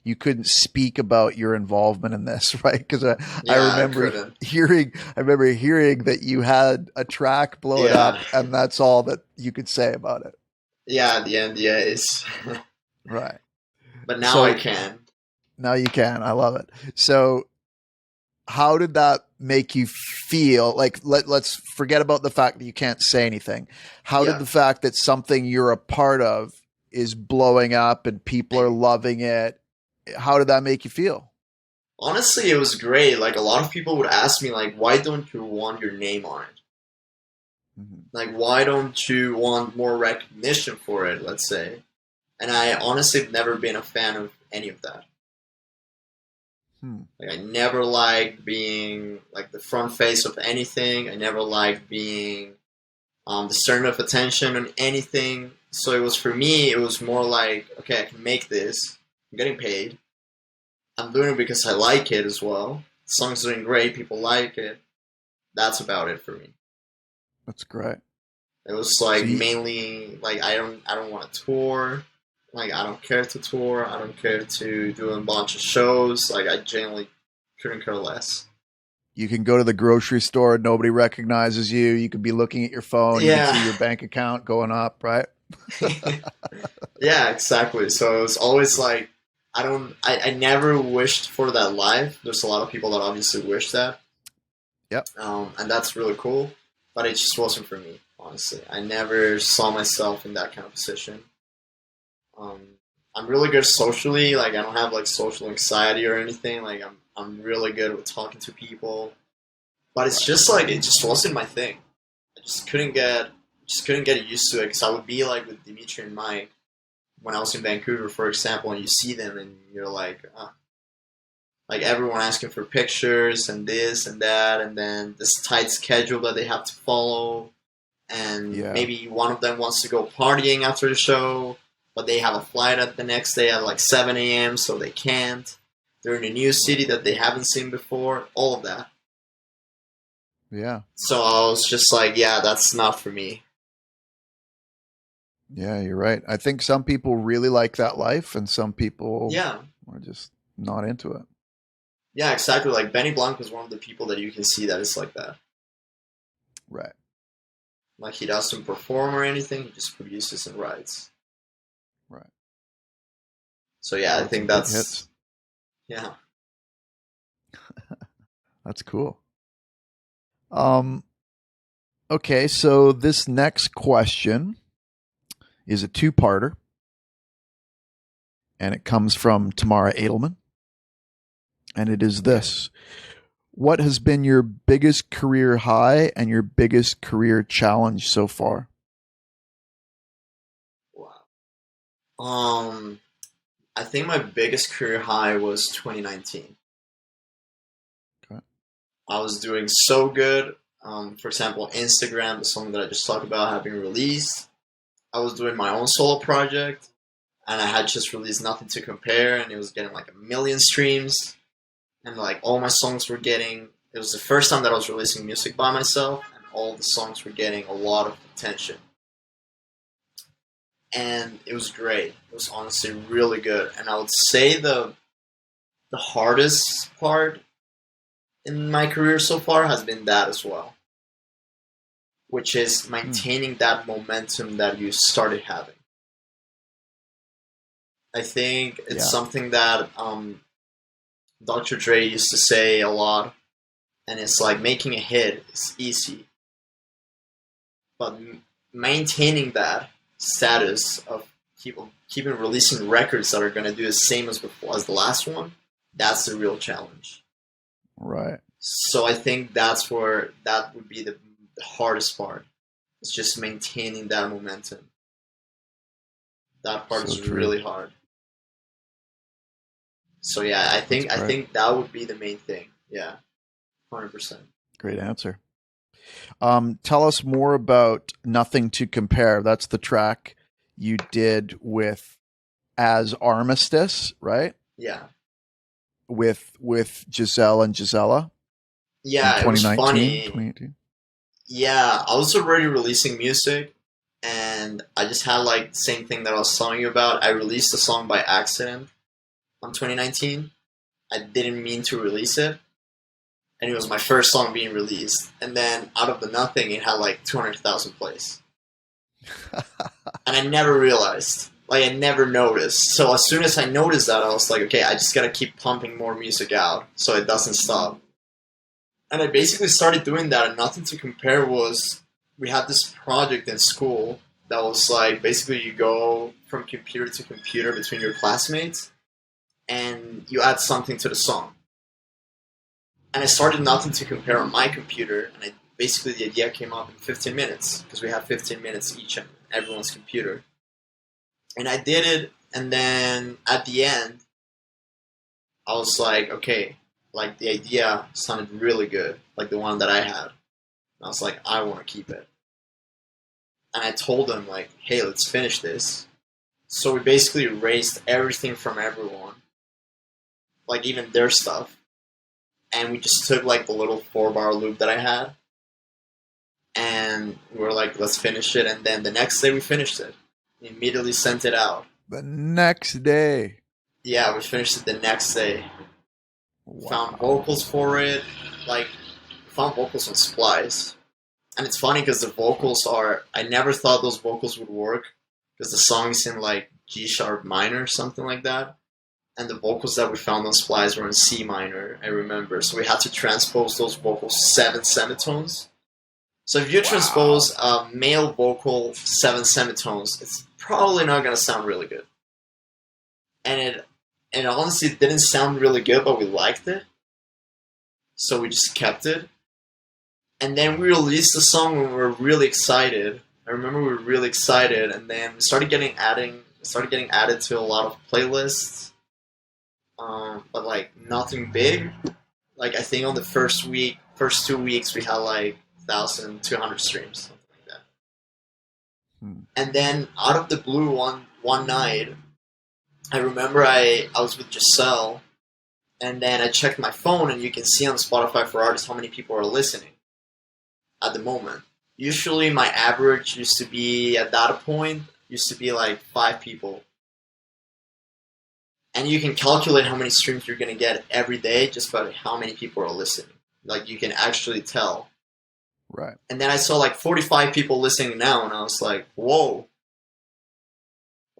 Speaker 1: you couldn't speak about your involvement in this, right? Because I
Speaker 2: Yeah, I
Speaker 1: remember
Speaker 2: couldn't.
Speaker 1: hearing that you had a track blow it
Speaker 2: Yeah,
Speaker 1: up, and that's all that you coid say about it.
Speaker 2: yeah, the NDAs.
Speaker 1: Right.
Speaker 2: But now I
Speaker 1: So
Speaker 2: can.
Speaker 1: now you can. I love it. So how did that make you feel? Like let's forget about the fact that you can't say anything. How did
Speaker 2: Yeah.
Speaker 1: the fact that something you're a part of is blowing up and people are loving it, how did that make you feel?
Speaker 2: Honestly, it was great. Like a lot of people would ask me, like, why don't you want your name on it?
Speaker 1: Mm-hmm.
Speaker 2: Like, why don't you want more recognition for it? Let's say. And I honestly have never been a fan of any of that.
Speaker 1: Hmm.
Speaker 2: Like, I never liked being like the front face of anything. I never liked being the center of attention on anything. So it was for me. It was more like, okay, I can make this. I'm getting paid. I'm doing it because I like it as well. The song's doing great. People like it. That's about it for me.
Speaker 1: That's great.
Speaker 2: It was
Speaker 1: So
Speaker 2: like
Speaker 1: you,
Speaker 2: mainly like I don't want to tour. Like I don't care to tour. I don't care to do a bunch of shows. Like I genuinely couldn't care less.
Speaker 1: you can go to the grocery store, nobody recognizes you. You could be looking at your phone, you can
Speaker 2: Yeah.
Speaker 1: see your bank account going up, right?
Speaker 2: Yeah, exactly. So it was always like I never wished for that life. There's a lot of people that obviously wish that.
Speaker 1: Yep.
Speaker 2: And that's really cool. But it just wasn't for me, honestly. I never saw myself in that kind of position. Um, I'm really good socially. Like I don't have like social anxiety or anything. Like I'm really good with talking to people. But it's just like it just wasn't my thing. I just couldn't get used to it because I would be like with Dimitri and Mike when I was in Vancouver, for example, and you see them and you're like everyone asking for pictures and this and that, and then this tight schedule that they have to follow, and
Speaker 1: Yeah.
Speaker 2: maybe one of them wants to go partying after the show, but they have a flight at the next day at like 7 a.m., so they can't. They're in a new city that they haven't seen before, all of that.
Speaker 1: Yeah.
Speaker 2: So I was just like, yeah, that's not for me.
Speaker 1: Yeah, you're right. I think some people really like that life and some people
Speaker 2: Yeah,
Speaker 1: are just not into it.
Speaker 2: yeah, exactly. Like Benny Blanco is one of the people that you can see that is like that.
Speaker 1: Right.
Speaker 2: Like he doesn't perform or anything; he just produces and writes.
Speaker 1: Right.
Speaker 2: So yeah, I
Speaker 1: Lots
Speaker 2: think
Speaker 1: of big
Speaker 2: that's
Speaker 1: hits.
Speaker 2: yeah.
Speaker 1: That's cool. Um, okay, so this next question is a two-parter, and it comes from Tamara Edelman, and it is this. What has been your biggest career high and your biggest career challenge so far?
Speaker 2: Wow. I think my biggest career high was 2019.
Speaker 1: Okay.
Speaker 2: I was doing so good. For example, Instagram, the song that I just talked about, had been released. I was doing my own solo project, and I had just released Nothing to Compare, and it was getting like 1 million streams, and like all my songs were getting. It was the first time that I was releasing music by myself, and all the songs were getting a lot of attention. And it was great. It was honestly really good. And I would say the hardest part in my career so far has been that as well, which is maintaining that momentum that you started having. I think it's something that Dr. Dre used to say a lot, and it's like making a hit is easy, but maintaining that status of keeping releasing records that are going to do the same as before as the last one, that's the real challenge.
Speaker 1: Right.
Speaker 2: So I think that's where that would be the hardest part. It's just maintaining that momentum. That part
Speaker 1: So
Speaker 2: is
Speaker 1: true.
Speaker 2: really hard. So yeah, I think that would be the main thing. Yeah, 100%.
Speaker 1: Great answer. Tell us more about Nothing to Compare. That's the track you did with As Armistice, right?
Speaker 2: Yeah.
Speaker 1: With Giselle and Gisela in
Speaker 2: Yeah, it was
Speaker 1: 2019,
Speaker 2: funny.
Speaker 1: 2018.
Speaker 2: Yeah, I was already releasing music, and I just had like the same thing that I was telling you about. I released a song by accident, on 2019. I didn't mean to release it, and it was my first song being released. And then out of the nothing, it had like 200,000 plays, and I never realized. Like I never noticed. So as soon as I noticed that, I was like, okay, I just gotta keep pumping more music out so it doesn't stop. And I basically started doing that, and Nothing to Compare was, we had this project in school that was like, basically you go from computer to computer between your classmates, and you add something to the song. And I started Nothing to Compare on my computer, and basically the idea came up in 15 minutes, because we have 15 minutes each on everyone's computer. And I did it, and then at the end, I was like, okay, like the idea sounded really good, like the one that I had. And I was like, I want to keep it. And I told them, like, hey, let's finish this. So we basically erased everything from everyone, like even their stuff. And we just took like the little 4-bar loop that I had, and we were like, let's finish it. And then the next day we finished it. We immediately sent it out.
Speaker 1: The next day.
Speaker 2: Yeah, we finished it the next day.
Speaker 1: Wow.
Speaker 2: Found vocals for it. Like, found vocals on Splice. And it's funny because the vocals are, I never thought those vocals would work, because the song's in like G sharp minor or something like that. And the vocals that we found on Splice were in C minor, I remember. So we had to transpose those vocals 7 semitones. So if you transpose a male vocal 7 semitones, it's probably not going to sound really good. And it honestly didn't sound really good, but we liked it. So we just kept it. And then we released the song when we were really excited. I remember we were really excited, and then we started getting added to a lot of playlists. But like nothing big. Like I think on the first 2 weeks, we had like 1,200 streams, something like that. And then out of the blue, one night, I remember I was with Giselle, and then I checked my phone, and you can see on Spotify for Artists how many people are listening at the moment. Usually my average used to be, at that point, like 5 people. And you can calculate how many streams you're going to get every day just by how many people are listening. Like, you can actually tell.
Speaker 1: Right.
Speaker 2: And then I saw like 45 people listening now, and I was like, whoa.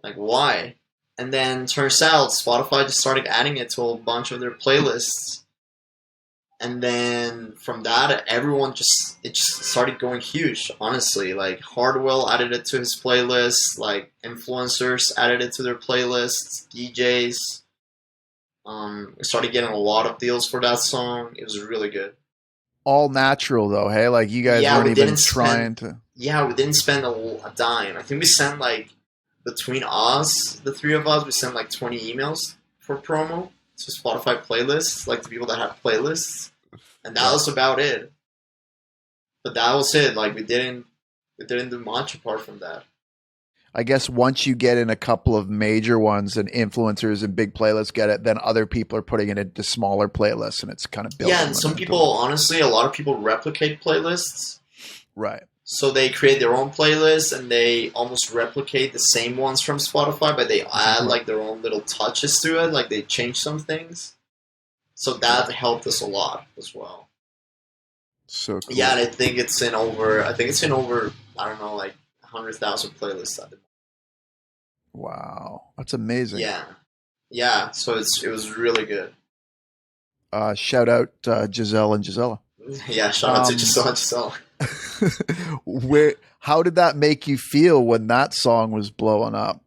Speaker 2: Like, why? And then turns out Spotify just started adding it to a bunch of their playlists. And then from that, it just started going huge, honestly. Like, Hardwell added it to his playlist. Like, influencers added it to their playlists. DJs. We started getting a lot of deals for that song. It was really good.
Speaker 1: All natural, though, hey? Like, you guys weren't even trying to...
Speaker 2: Yeah, we didn't spend a dime. I think we sent, like, between us, the 3 of us, we sent, like, 20 emails for promo to Spotify playlists, like, the people that have playlists. And that was about it. But that was it. Like, we didn't do much apart from that.
Speaker 1: I guess once you get in a couple of major ones and influencers and big playlists get it, then other people are putting it into smaller playlists, and it's kind of building.
Speaker 2: Yeah, and some people, honestly, a lot of people replicate playlists.
Speaker 1: Right.
Speaker 2: So they create their own playlists, and they almost replicate the same ones from Spotify, but they add like their own little touches to it. Like, they change some things. So that helped us a lot as well.
Speaker 1: So cool.
Speaker 2: Yeah, and I think it's in over, I don't know, like 100,000 playlists at the moment.
Speaker 1: Wow. That's amazing.
Speaker 2: Yeah. Yeah, so it was really good.
Speaker 1: Shout out Giselle and Gisela.
Speaker 2: Yeah, shout out to Giselle and Giselle.
Speaker 1: How did that make you feel when that song was blowing up?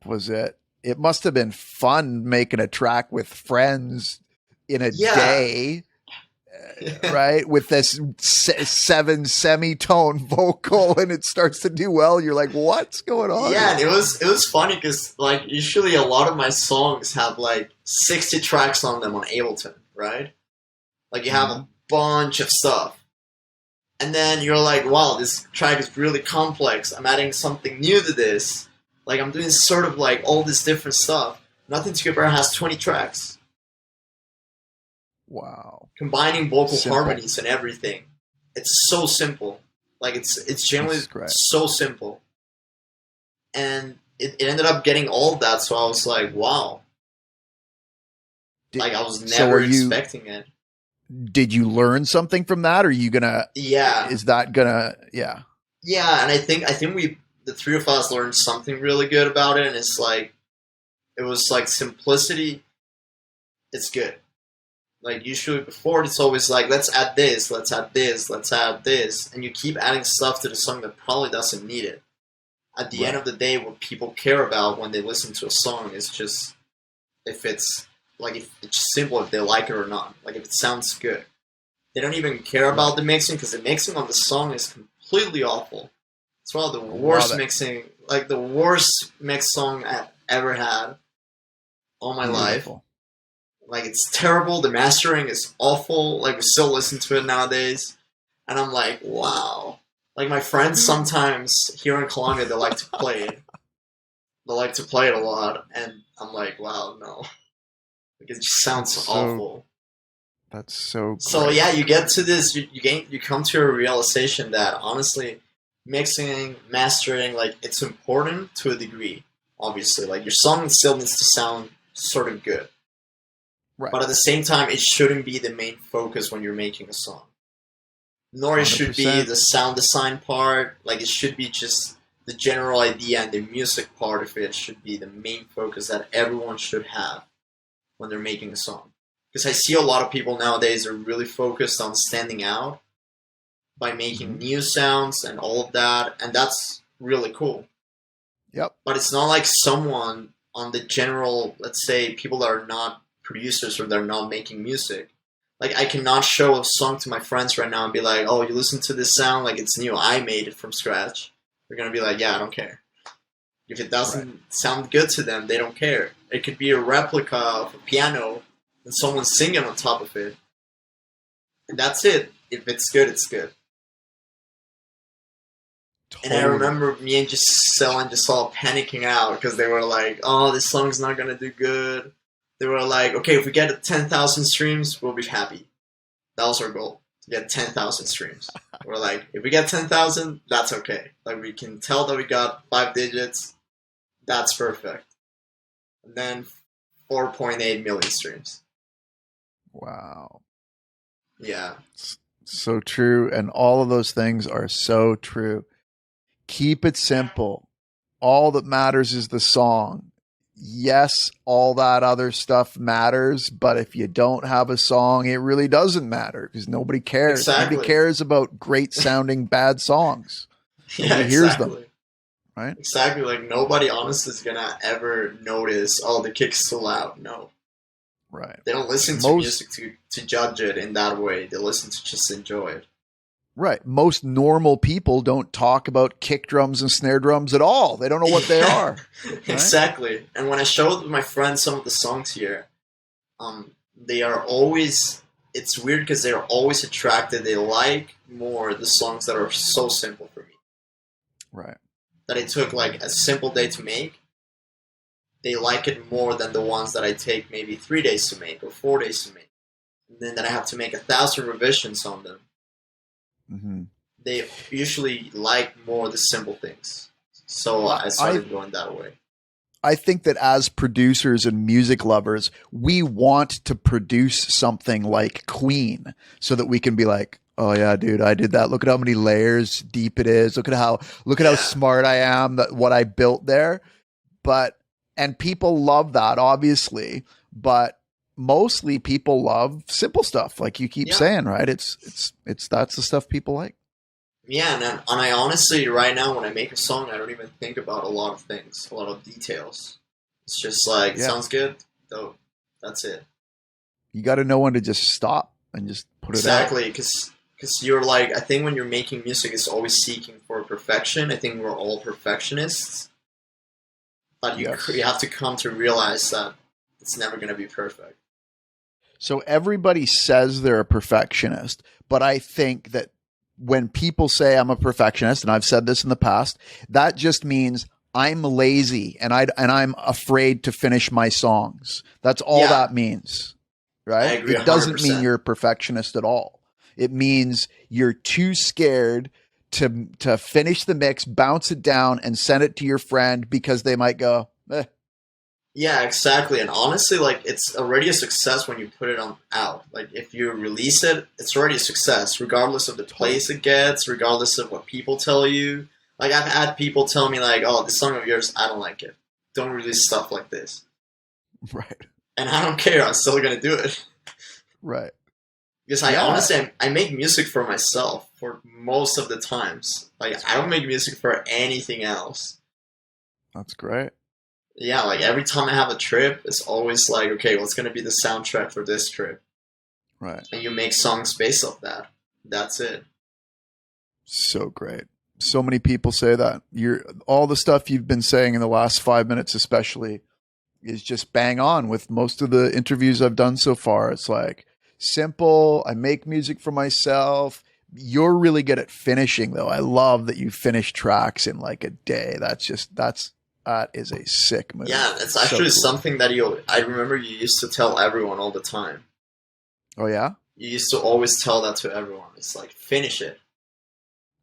Speaker 1: It must have been fun making a track with friends in a day, right? With this 7 semitone vocal, and it starts to do well. You're like, what's going on?
Speaker 2: Yeah, and it was funny because like usually a lot of my songs have like 60 tracks on them on Ableton, right? Like you have a bunch of stuff. And then you're like, wow, this track is really complex. I'm adding something new to this. Like I'm doing sort of like all this different stuff. Nothing to Compare has 20 tracks.
Speaker 1: Wow.
Speaker 2: Combining vocal harmonies and everything. It's so simple. Like it's generally so simple. And it ended up getting all of that, so I was like, wow.
Speaker 1: Did,
Speaker 2: Like I was
Speaker 1: so
Speaker 2: never expecting it.
Speaker 1: did you learn something from that? Or are you gonna,
Speaker 2: Yeah,
Speaker 1: is that gonna, yeah.
Speaker 2: yeah, and I think we the three of us learned something really good about it, and it's like it was like simplicity. It's good. Like usually before, it's always like let's add this, let's add this, let's add this, and you keep adding stuff to the song that probably doesn't need it. At the end
Speaker 1: Right.
Speaker 2: of the day, what people care about when they listen to a song is just if it's like if it's simple, if they like it or not, like if it sounds good. They don't even care about
Speaker 1: Right.
Speaker 2: the mixing because the mixing on the song is completely awful. It's one of the
Speaker 1: Love
Speaker 2: worst
Speaker 1: it.
Speaker 2: mixing, like the worst mix song I've ever had all my life.
Speaker 1: Beautiful.
Speaker 2: Like it's terrible. The mastering is awful. Like we still listen to it nowadays, and I'm like, wow. Like my friends sometimes here in Colombia, they like to play it. They like to play it a lot, and I'm like, wow, no. Like it just sounds
Speaker 1: That's so,
Speaker 2: awful.
Speaker 1: that's so
Speaker 2: So
Speaker 1: great.
Speaker 2: yeah, you get to this, you come to a realization that honestly, mixing, mastering, like it's important to a degree. Obviously, like your song still needs to sound sort of good,
Speaker 1: Right.
Speaker 2: but at the same time, it shouldn't be the main focus when you're making a song. Nor it should be
Speaker 1: 100%.
Speaker 2: the sound design part. Like it should be just the general idea and the music part of it should be the main focus that everyone should have when they're making a song. Because I see a lot of people nowadays are really focused on standing out by making
Speaker 1: Hmm.
Speaker 2: new sounds and all of that, and that's really cool.
Speaker 1: Yep.
Speaker 2: But it's not like someone on the general, let's say, people that are not producers or they're not making music. Like I cannot show a song to my friends right now and be like, "Oh, you listen to this sound like it's new. I made it from scratch." They're gonna be like, "Yeah, I don't care." If it
Speaker 1: Right.
Speaker 2: doesn't sound good to them, they don't care. It could be a replica of a piano and someone singing on top of it, and that's it. If it's good, it's good. And I
Speaker 1: Totally.
Speaker 2: remember me and Giselle and Giselle panicking out because they were like, "Oh, this song's not gonna do good." They were like, "Okay, if we get 10,000 streams, we'll be happy." That was our goal, to get 10,000 streams. We're like, if we get 10,000, that's okay. Like we can tell that we got 5 digits. That's perfect. And then 4.8 million streams.
Speaker 1: Wow.
Speaker 2: Yeah,
Speaker 1: So true. And all of those things are so true. Keep it simple. All that matters is the song. Yes, all that other stuff matters, but if you don't have a song, it really doesn't matter because nobody cares. Nobody
Speaker 2: exactly.
Speaker 1: cares about great sounding bad songs.
Speaker 2: Yeah,
Speaker 1: Nobody hears them,
Speaker 2: exactly.
Speaker 1: right?
Speaker 2: Exactly. Like nobody honestly is gonna ever notice, oh, the kick's too loud. No.
Speaker 1: Right.
Speaker 2: They don't listen to
Speaker 1: Most
Speaker 2: music to judge it in that way. They listen to just enjoy it.
Speaker 1: right. Most normal people don't talk about kick drums and snare drums at all. They don't know what they
Speaker 2: Yeah,
Speaker 1: are, right?
Speaker 2: exactly. And when I showed my friends some of the songs here, they are always. It's weird because they're always attracted. They like more the songs that are so simple for me.
Speaker 1: Right.
Speaker 2: That it took like a simple day to make. They like it more than the ones that I take maybe 3 days to make or 4 days to make. And then that I have to make 1,000 revisions on them.
Speaker 1: Mm-hmm.
Speaker 2: They usually like more the simple things. So
Speaker 1: Well,
Speaker 2: I started going that way.
Speaker 1: I think that as producers and music lovers, we want to produce something like Queen so that we can be like, oh yeah, dude, I did that. Look at how many layers deep it is. Look at how
Speaker 2: Yeah.
Speaker 1: smart I am, that what I built there. But and people love that, obviously, but mostly people love simple stuff, like you keep
Speaker 2: Yeah.
Speaker 1: saying, right? It's that's the stuff people like.
Speaker 2: Yeah, and I honestly, right now, when I make a song, I don't even think about a lot of things, a lot of details. It's just like,
Speaker 1: Yeah.
Speaker 2: sounds good, dope. That's it.
Speaker 1: You got to know when to just stop and just put it out.
Speaker 2: Exactly, because you're like, I think when you're making music, it's always seeking for perfection. I think we're all perfectionists, but you
Speaker 1: Yes.
Speaker 2: have to come to realize that it's never going to be perfect.
Speaker 1: So everybody says they're a perfectionist, but I think that when people say I'm a perfectionist, and I've said this in the past, that just means I'm lazy and I'm afraid to finish my songs. That's all
Speaker 2: Yeah,
Speaker 1: that means,
Speaker 2: I
Speaker 1: right?
Speaker 2: agree
Speaker 1: It doesn't mean
Speaker 2: 100%.
Speaker 1: you're a perfectionist at all. It means you're too scared to finish the mix, bounce it down, and send it to your friend because they might go,
Speaker 2: Yeah, exactly. And honestly, like it's already a success when you put it on out. Like if you release it, it's already a success, regardless of the place
Speaker 1: Totally.
Speaker 2: it gets, regardless of what people tell you. Like I've had people tell me like, "Oh, this song of yours, I don't like it. Don't release stuff like this."
Speaker 1: Right.
Speaker 2: And I don't care. I'm still gonna do it
Speaker 1: Right.
Speaker 2: because I
Speaker 1: Yeah.
Speaker 2: honestly I make music for myself for most of the times. Like
Speaker 1: That's
Speaker 2: I don't
Speaker 1: great.
Speaker 2: make music for anything else.
Speaker 1: That's great.
Speaker 2: Yeah, like every time I have a trip, it's always like, okay, what's gonna be the soundtrack for this trip?
Speaker 1: Right.
Speaker 2: And you make songs based off that. That's it.
Speaker 1: So great. So many people say that. You're all the stuff you've been saying in the last 5 minutes, especially, is just bang on with most of the interviews I've done so far. It's like simple. I make music for myself. You're really good at finishing, though. I love that you finish tracks in like a day. That is a sick
Speaker 2: Yeah,
Speaker 1: move.
Speaker 2: it's
Speaker 1: So
Speaker 2: actually
Speaker 1: cool.
Speaker 2: something that I remember you used to tell everyone all the time.
Speaker 1: Oh yeah,
Speaker 2: You used to always tell that to everyone. It's like, finish it.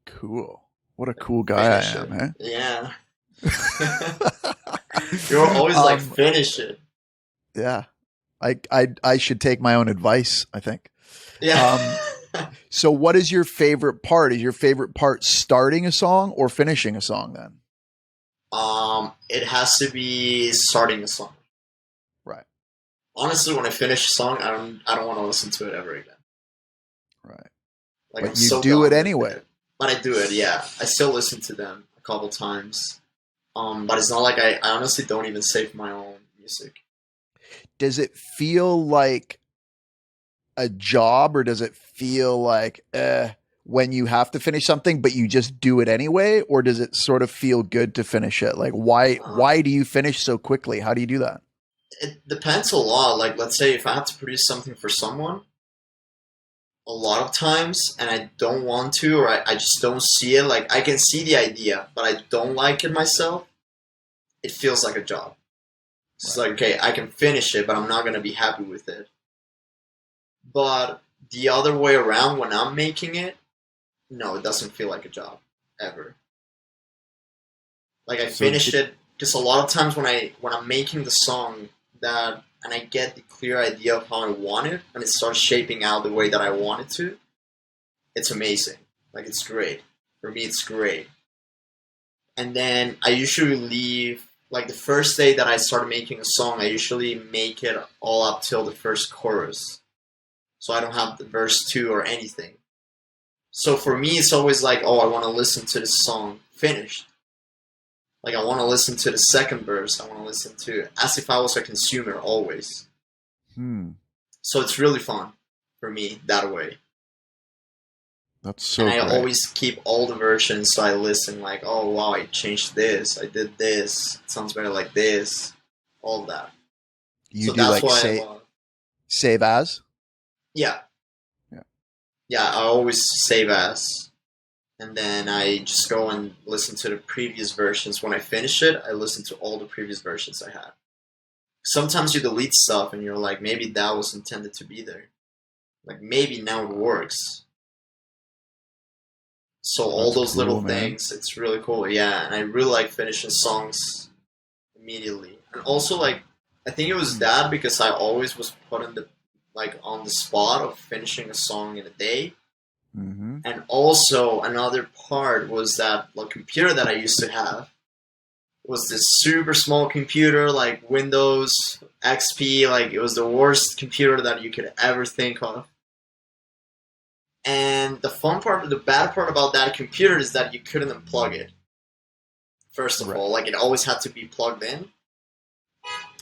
Speaker 1: cool. What a cool guy
Speaker 2: Finish
Speaker 1: I am,
Speaker 2: it.
Speaker 1: eh?
Speaker 2: Yeah. You're always like,
Speaker 1: um,
Speaker 2: finish it.
Speaker 1: yeah. I should take my own advice, I think.
Speaker 2: Yeah.
Speaker 1: Um, so what is your favorite part? Is your favorite part starting a song or finishing a song then?
Speaker 2: It has to be starting a song.
Speaker 1: Right.
Speaker 2: Honestly, when I finish a song, I don't want to listen to it ever again.
Speaker 1: Right.
Speaker 2: Like I'm
Speaker 1: But you
Speaker 2: so
Speaker 1: do it
Speaker 2: done with
Speaker 1: anyway.
Speaker 2: it. But I do it, yeah. I still listen to them a couple times. But it's not like I honestly don't even save my own music.
Speaker 1: Does it feel like a job or does it feel like when you have to finish something but you just do it anyway, or does it sort of feel good to finish it? Like
Speaker 2: Uh,
Speaker 1: why do you finish so quickly? How do you do that?
Speaker 2: it depends a lot. Like, let's say if I have to produce something for someone, a lot of times, and I don't want to, or I just don't see it. Like, I can see the idea, but I don't like it myself. It feels like a job. It's
Speaker 1: Right.
Speaker 2: like, okay, I can finish it, but I'm not going to be happy with it. But the other way around, when I'm making it, no, it doesn't feel like a job ever. Like I
Speaker 1: So
Speaker 2: finish it because a lot of times when I'm making the song that and I get the clear idea of how I want it and it starts shaping out the way that I want it to, it's amazing. Like it's great. For me it's great. And then I usually leave like the first day that I start making a song, I usually make it all up till the first chorus. So I don't have the verse 2 or anything. So for me it's always like, oh, I want to listen to this song finished. Like I want to listen to the second verse. I want to listen to as if I was a consumer always.
Speaker 1: hmm,
Speaker 2: So it's really fun for me that way.
Speaker 1: that's
Speaker 2: And
Speaker 1: so
Speaker 2: I
Speaker 1: great.
Speaker 2: always keep all the versions so I listen like, oh wow, I changed this, I did this, it sounds better like this, all of that.
Speaker 1: You
Speaker 2: So
Speaker 1: do
Speaker 2: that's
Speaker 1: like
Speaker 2: why I
Speaker 1: say
Speaker 2: love.
Speaker 1: save as?
Speaker 2: Yeah,
Speaker 1: Yeah.
Speaker 2: yeah. I always save as, and then I just go and listen to the previous versions. When I finish it, I listen to all the previous versions I had. Sometimes you delete stuff and you're like, maybe that was intended to be there. Like maybe now it works. So all
Speaker 1: That's
Speaker 2: those little
Speaker 1: cool, man.
Speaker 2: things, it's really cool. Yeah, and I really like finishing songs immediately. And also like I think it was
Speaker 1: Hmm.
Speaker 2: that because I always was put in the like on the spot of finishing a song in a day.
Speaker 1: Mm-hmm.
Speaker 2: And also another part was that the computer that I used to have was this super small computer like Windows XP, like it was the worst computer that you could ever think of. And the bad part about that computer is that you couldn't unplug it. First of
Speaker 1: Right.
Speaker 2: all, like it always had to be plugged in,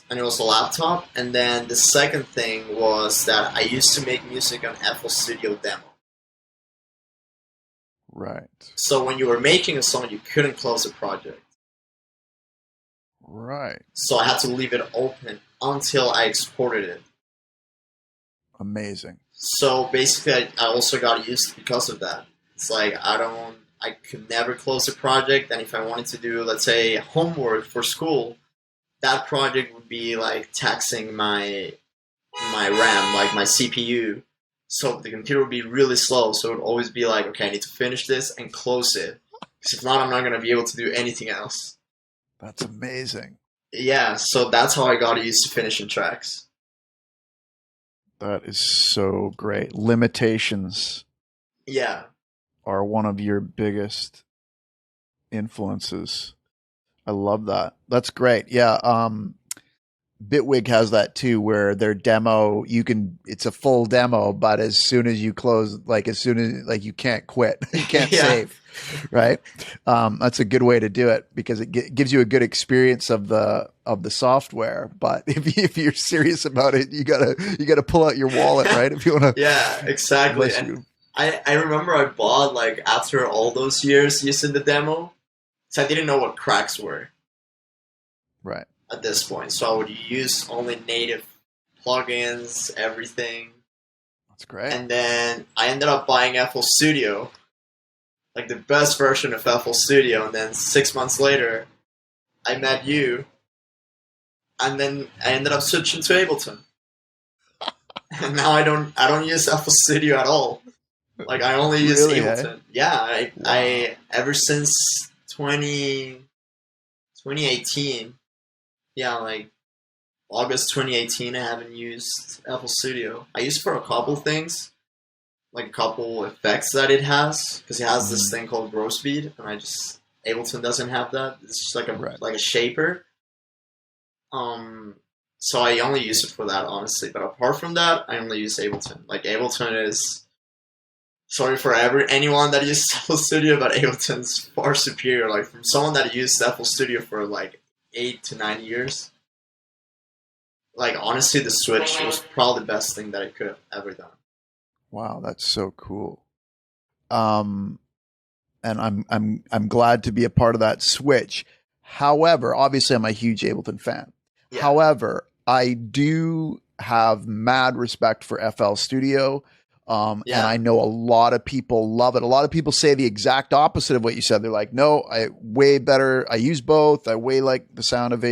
Speaker 2: and it was a laptop. And then the second thing was that I used to make music on FL Studio demo.
Speaker 1: Right.
Speaker 2: So when you were making a song, you couldn't close a project.
Speaker 1: Right.
Speaker 2: So I had to leave it open until I exported it.
Speaker 1: Amazing.
Speaker 2: So basically, I also got used because of that. It's like I could never close a project, and if I wanted to do, let's say, homework for school, that project would be like taxing my RAM, like my CPU. So the computer would be really slow. So it would always be like, okay, I need to finish this and close it. Because if not, I'm not going to be able to do anything else.
Speaker 1: That's amazing.
Speaker 2: Yeah, so that's how I got used to finishing tracks.
Speaker 1: That is so great. Limitations
Speaker 2: Yeah,
Speaker 1: are one of your biggest influences. I love that. That's great. Yeah. Bitwig has that too, where their demo, it's a full demo, but as soon as you close, like as soon as like you can't quit, you can't
Speaker 2: yeah,
Speaker 1: save, right? That's a good way to do it because it gives you a good experience of the software. But if you're serious about it, you gotta pull out your wallet, right? If you want to,
Speaker 2: yeah, exactly.
Speaker 1: unless
Speaker 2: And
Speaker 1: you,
Speaker 2: I remember I bought like after all those years using the demo, so I didn't know what cracks were
Speaker 1: right.
Speaker 2: at this point. So I would use only native plugins, everything.
Speaker 1: That's great.
Speaker 2: And then I ended up buying FL Studio, like the best version of FL Studio. And then 6 months later, I met you, and then I ended up switching to Ableton. And now I don't use FL Studio at all. Like I only use
Speaker 1: Really, hey?
Speaker 2: Ableton. Yeah, I
Speaker 1: Wow.
Speaker 2: ever since 2018. Yeah, like August 2018, I haven't used FL Studio. I use it for a couple things, like a couple effects that it has, because it has this
Speaker 1: Mhm.
Speaker 2: thing called grow speed, and Ableton doesn't have that. It's just like a
Speaker 1: Right.
Speaker 2: shaper. Um, so I only use it for that, honestly. But apart from that, I only use Ableton. Like Ableton is, sorry for anyone that uses FL Studio, but Ableton's far superior. Like from someone that used FL Studio for like 8 to 9 years. Like honestly, the Switch was probably the best thing that I could have ever done.
Speaker 1: Wow, that's so cool. Um, and I'm glad to be a part of that switch. However, obviously I'm a huge Ableton fan.
Speaker 2: Yeah,
Speaker 1: However, I do have mad respect for FL Studio. And
Speaker 2: yeah,
Speaker 1: I know a lot of people love it. A lot of people say the exact opposite of what you said. They're like, no, I way better. I use both. I way like the sound of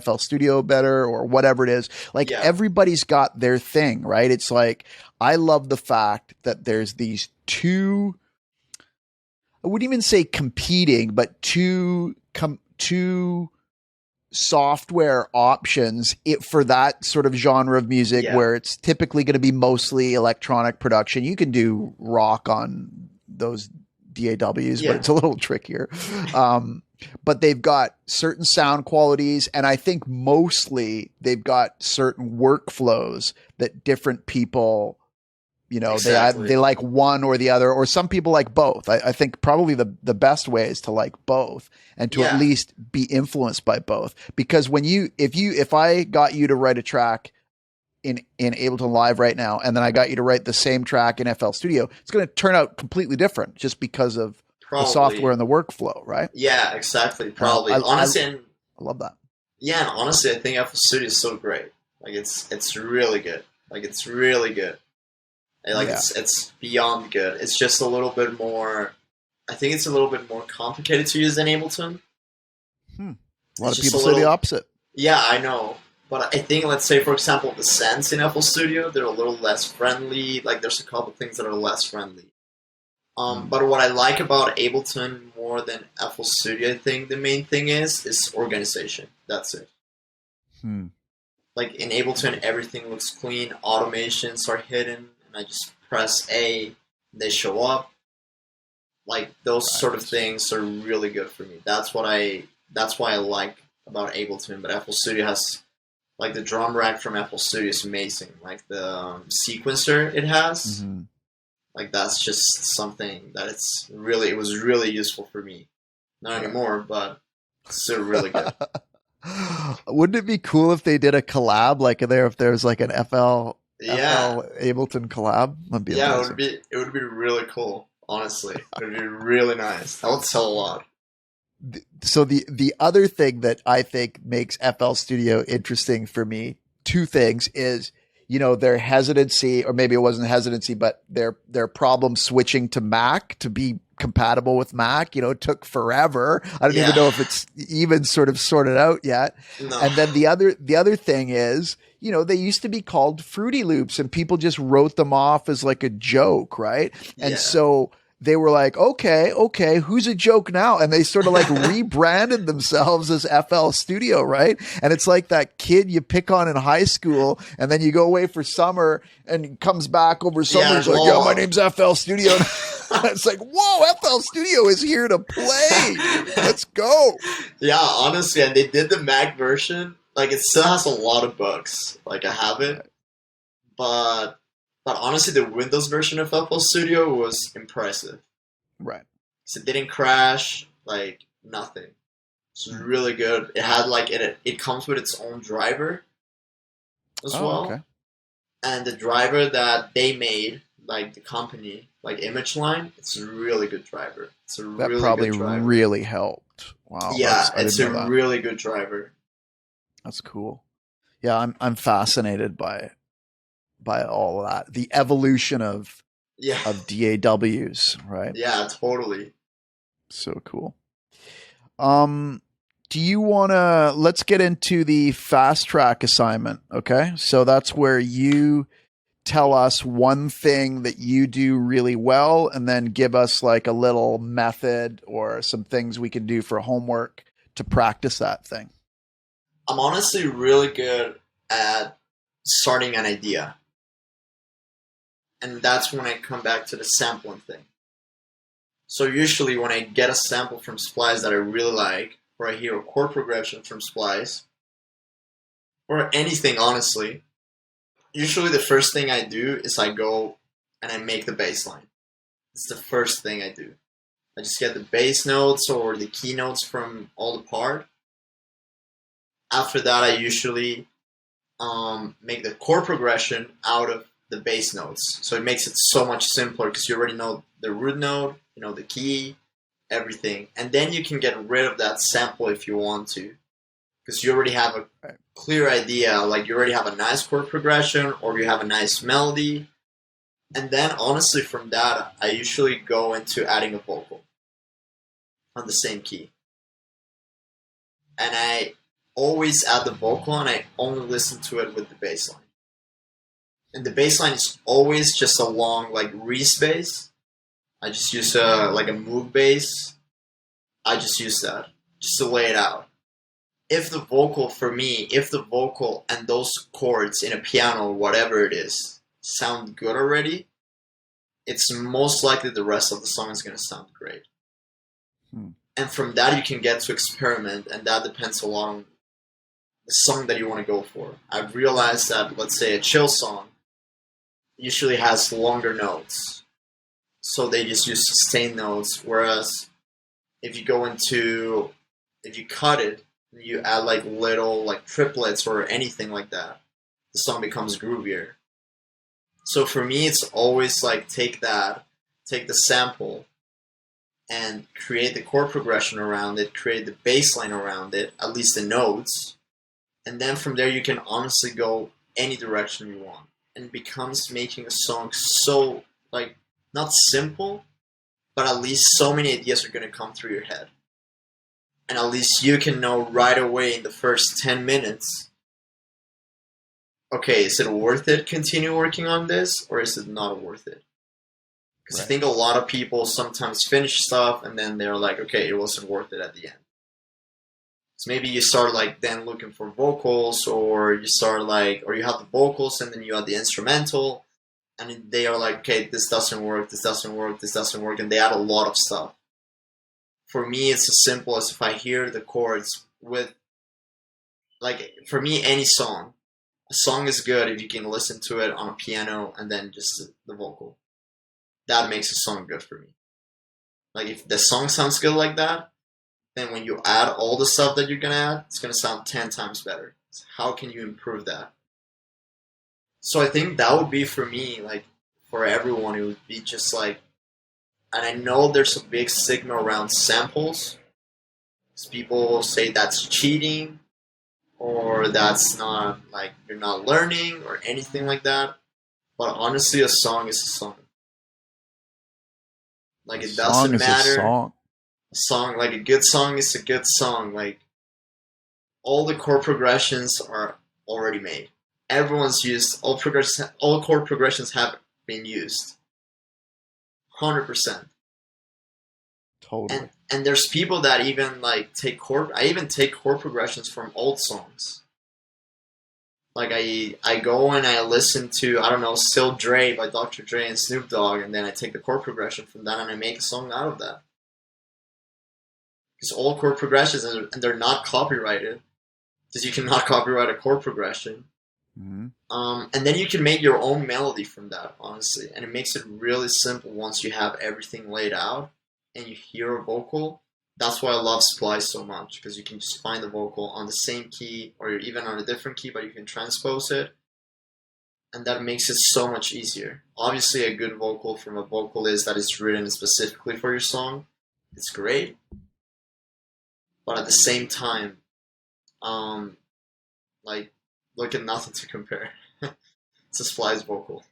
Speaker 1: FL Studio better or whatever it is. Like
Speaker 2: yeah,
Speaker 1: everybody's got their thing, right? It's like, I love the fact that there's these two, I wouldn't even say competing, but two software options for that sort of genre of music
Speaker 2: yeah,
Speaker 1: where it's typically going to be mostly electronic production. You can do rock on those DAWs, but
Speaker 2: yeah,
Speaker 1: it's a little trickier. But they've got certain sound qualities, and I think mostly they've got certain workflows that different people, they
Speaker 2: exactly.
Speaker 1: like one or the other, or some people like both. I think probably the best way is to like both and to at
Speaker 2: Yeah,
Speaker 1: least be influenced by both. Because if I got you to write a track in Ableton Live right now, and then I got you to write the same track in FL Studio, it's going to turn out completely different just because of the software
Speaker 2: probably.
Speaker 1: and the workflow, right?
Speaker 2: Yeah, exactly.
Speaker 1: And
Speaker 2: Probably.
Speaker 1: I
Speaker 2: Honestly, and
Speaker 1: love that.
Speaker 2: yeah, and honestly, I think FL Studio is so great. Like it's really good. Like it's really good. And, like
Speaker 1: Yeah.
Speaker 2: it's beyond good. It's just a little bit more. I think it's a little bit more complicated to use than Ableton.
Speaker 1: Hmm. A lot
Speaker 2: It's
Speaker 1: of
Speaker 2: just a
Speaker 1: people say the
Speaker 2: little.
Speaker 1: opposite.
Speaker 2: Yeah, I know. But I think, let's say, for example, the Sense in FL Studio, they're a little less friendly. Like, there's a couple things that are less friendly.
Speaker 1: Hmm.
Speaker 2: But what I like about Ableton more than FL Studio, I think the main thing is organization. That's it.
Speaker 1: Hmm.
Speaker 2: Like, in Ableton, everything looks clean. Automations are hidden, and I just press A, they show up. Like, those sort of
Speaker 1: Right.
Speaker 2: things are really good for me. That's why I like about Ableton. But FL Studio has, like, the drum rack from FL Studio is amazing. Like the sequencer it has,
Speaker 1: Hmm.
Speaker 2: like that's just something that it was really useful for me. Not
Speaker 1: Right.
Speaker 2: anymore, but it's still really good.
Speaker 1: Wouldn't it be cool if they did a collab, like if there's like an
Speaker 2: Yeah,
Speaker 1: FL Ableton collab? That'd be
Speaker 2: yeah,
Speaker 1: amazing.
Speaker 2: it would be really cool. Honestly, it would be really nice. That would sell a lot.
Speaker 1: So the other thing that I think makes FL Studio interesting for me, two things is, their hesitancy, or maybe it wasn't hesitancy, but their problem switching to Mac to be compatible with Mac. It took forever. I don't even
Speaker 2: Yeah,
Speaker 1: know if it's even sort of sorted out yet.
Speaker 2: no,
Speaker 1: And then the other thing is, they used to be called Fruity Loops, and people just wrote them off as like a joke, right? And
Speaker 2: yeah,
Speaker 1: so they were like, okay, who's a joke now? And they sort of like rebranded themselves as FL Studio, right? And it's like that kid you pick on in high school, and then you go away for summer and he comes back over summer.
Speaker 2: Yeah,
Speaker 1: He's like, yeah, my name's FL Studio. It's like, whoa, FL Studio is here to play. Let's go.
Speaker 2: Yeah, honestly, and they did the Mac version. Like, it still has a lot of bugs. Like, I have it. But honestly, the Windows version of FL Studio was impressive.
Speaker 1: Right.
Speaker 2: So it didn't crash, like, nothing. It's really good. It had, like, it comes with its own driver as well.
Speaker 1: Okay.
Speaker 2: And the driver that they made, like, the company, like, Image Line, it's a really good driver. It's a
Speaker 1: that
Speaker 2: really
Speaker 1: probably
Speaker 2: good driver.
Speaker 1: really helped. Wow.
Speaker 2: Yeah, it's a really good driver.
Speaker 1: That's cool. Yeah, I'm fascinated by all of that. The evolution of DAWs, right?
Speaker 2: Yeah, totally.
Speaker 1: So cool. Do you want to, let's get into the fast track assignment, okay? So that's where you tell us one thing that you do really well and then give us like a little method or some things we can do for homework to practice that thing.
Speaker 2: I'm honestly really good at starting an idea. And that's when I come back to the sampling thing. So usually when I get a sample from Splice that I really like, or I hear a chord progression from Splice, or anything honestly, usually the first thing I do is I go and I make the bass line. It's the first thing I do. I just get the bass notes or the key notes from all the part. After that, I usually make the chord progression out of the bass notes. So it makes it so much simpler because you already know the root note, you know the key, everything. And then you can get rid of that sample if you want to. Because you already have a clear idea, like you already have a nice chord progression or you have a nice melody. And then honestly from that, I usually go into adding a vocal on the same key. And I always add the vocal and I only listen to it with the bass line. And the bass line is always just a long like Reese bass. I just use like a Moog bass. I just use that just to lay it out. If the vocal and those chords in a piano or whatever it is sound good already, it's most likely the rest of the song is going to sound great. And from that you can get to experiment, and that depends a lot on the song that you want to go for. I've realized that, let's say, a chill song usually has longer notes. So they just use sustained notes, whereas if you cut it, you add like little like triplets or anything like that, the song becomes groovier. So for me, it's always like take the sample and create the chord progression around it, create the bass line around it, at least the notes, and then from there you can honestly go any direction you want. And it becomes making a song so, like, not simple, but at least so many ideas are going to come through your head. And at least you can know right away in the first 10 minutes, okay, is it worth it continue working on this, or is it not worth it? Because I think a lot of people sometimes finish stuff and then they're like, okay, it wasn't worth it at the end. So maybe you start like then looking for vocals, or you start like, or you have the vocals and then you have the instrumental, and they are like, okay, this doesn't work, and they add a lot of stuff. For me, it's as simple as if I hear the chords with, like, for me, any song. A song is good if you can listen to it on a piano and then just the vocal. That makes a song good for me. Like, if the song sounds good like that, then when you add all the stuff that you're going to add, it's going to sound 10 times better. So how can you improve that? So I think that would be for me, like, for everyone, it would be just like, and I know there's a big stigma around samples. People say that's cheating, or that's not, like, you're not learning, or anything like that. But honestly, a song is a song. Like, it doesn't matter. A song, like, a good song is a good song. Like, all the chord progressions are already made. Everyone's used, all chord progressions have been used. 100%.
Speaker 1: Totally.
Speaker 2: And there's people that even like I even take chord progressions from old songs. Like I go and I listen to, I don't know, Still Dre by Dr. Dre and Snoop Dogg, and then I take the chord progression from that and I make a song out of that. Because all chord progressions, and they're not copyrighted, because you cannot copyright a chord progression.
Speaker 1: Mm-hmm.
Speaker 2: And then you can make your own melody from that, honestly. And it makes it really simple once you have everything laid out and you hear a vocal. That's why I love Splice so much, because you can just find the vocal on the same key or even on a different key, but you can transpose it. And that makes it so much easier. Obviously, a good vocal from a vocalist that is written specifically for your song, it's great. But at the same time, like, look at Nothing to Compare. It's a Splice vocal.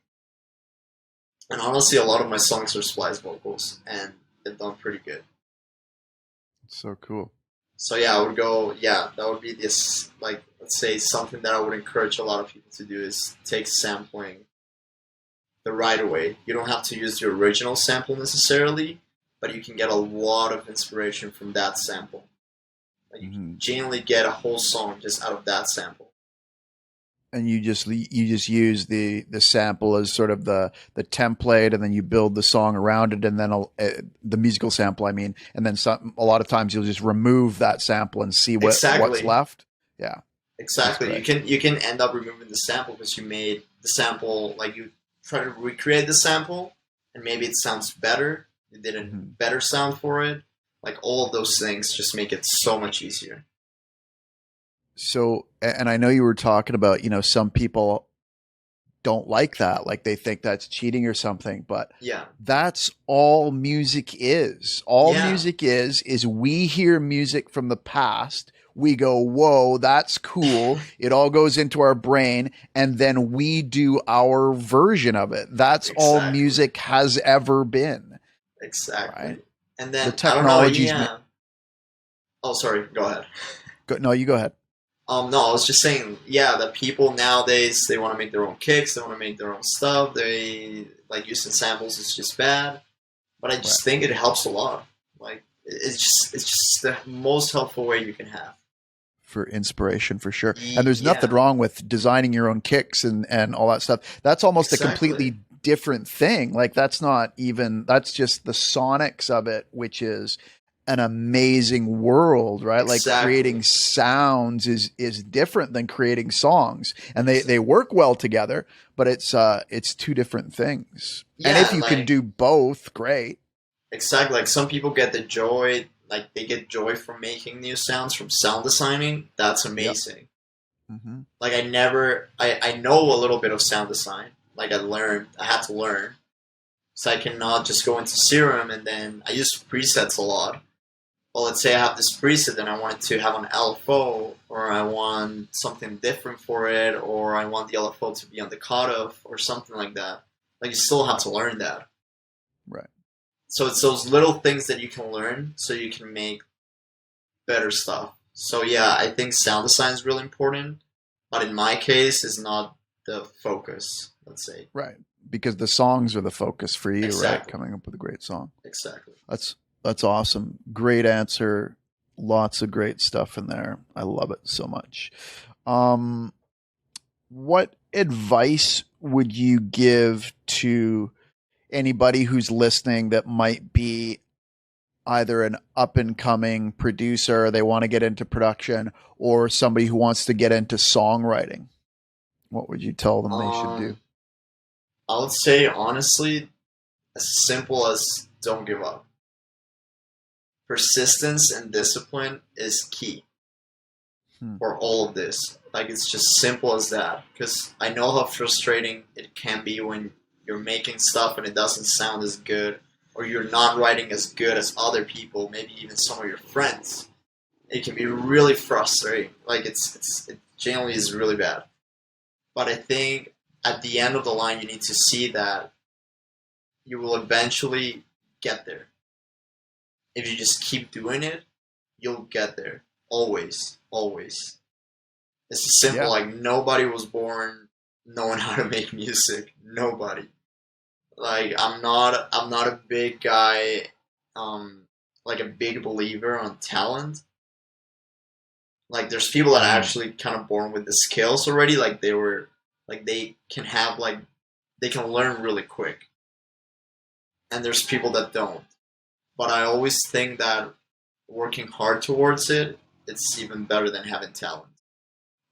Speaker 2: And honestly, a lot of my songs are Splice vocals, and they've done pretty good.
Speaker 1: So cool.
Speaker 2: So yeah, I would go, yeah, that would be this, like, let's say something that I would encourage a lot of people to do is take sampling the right way. You don't have to use the original sample necessarily, but you can get a lot of inspiration from that sample. Like, you can genuinely get a whole song just out of that sample.
Speaker 1: And you just use the sample as sort of the template, and then you build the song around it, and then the musical sample, I mean, and then a lot of times you'll just remove that sample and see what's left. Yeah,
Speaker 2: exactly. You can end up removing the sample because you made the sample, like, you try to recreate the sample, and maybe it sounds better. You did a better sound for it. Like, all of those things just make it so much easier.
Speaker 1: So, and I know you were talking about, some people don't like that. Like, they think that's cheating or something, but
Speaker 2: yeah,
Speaker 1: that's all music is. Music is we hear music from the past. We go, whoa, that's cool. It all goes into our brain, and then we do our version of it. That's all music has ever been.
Speaker 2: Exactly.
Speaker 1: Right?
Speaker 2: And then,
Speaker 1: the technology's
Speaker 2: oh, sorry, go ahead.
Speaker 1: No, you go ahead.
Speaker 2: No, I was just saying, yeah, that people nowadays, they want to make their own kicks, they want to make their own stuff, they, like, using samples is just bad, but I just think it helps a lot. Like, it's just the most helpful way you can have.
Speaker 1: For inspiration, for sure. And there's nothing wrong with designing your own kicks and all that stuff. That's almost a completely different thing. Like, that's just the sonics of it, which is an amazing world, right? Like, creating sounds is different than creating songs, and they work well together, but it's two different things. And if you can do both, great.
Speaker 2: Exactly. Like, some people get the joy, like, they get joy from making new sounds, from sound designing. That's amazing.
Speaker 1: Yep. Mm-hmm.
Speaker 2: Like, I know a little bit of sound design. Like, I had to learn. So I cannot just go into Serum, and then I use presets a lot. Well, let's say I have this preset and I want it to have an LFO, or I want something different for it, or I want the LFO to be on the cutoff, or something like that. Like, you still have to learn that.
Speaker 1: Right.
Speaker 2: So it's those little things that you can learn so you can make better stuff. So yeah, I think sound design is really important, but in my case, it's not the focus, let's say.
Speaker 1: Right. Because the songs are the focus for you, right? Coming up with a great song.
Speaker 2: Exactly.
Speaker 1: That's awesome. Great answer. Lots of great stuff in there. I love it so much. What advice would you give to anybody who's listening that might be either an up and coming producer, they want to get into production, or somebody who wants to get into songwriting? What would you tell them they should do?
Speaker 2: I would say, honestly, as simple as don't give up. Persistence and discipline is key for all of this. Like, it's just simple as that. Because I know how frustrating it can be when you're making stuff and it doesn't sound as good, or you're not writing as good as other people, maybe even some of your friends. It can be really frustrating. Like, it generally is really bad. But I think at the end of the line, you need to see that you will eventually get there. If you just keep doing it, you'll get there. Always. Always. It's simple. Like, nobody was born knowing how to make music. Nobody. Like, I'm not a big guy like a big believer on talent. Like there's people that are actually kind of born with the skills already. Like they can have like they can learn really quick. And there's people that don't. But I always think that working hard towards it, it's even better than having talent.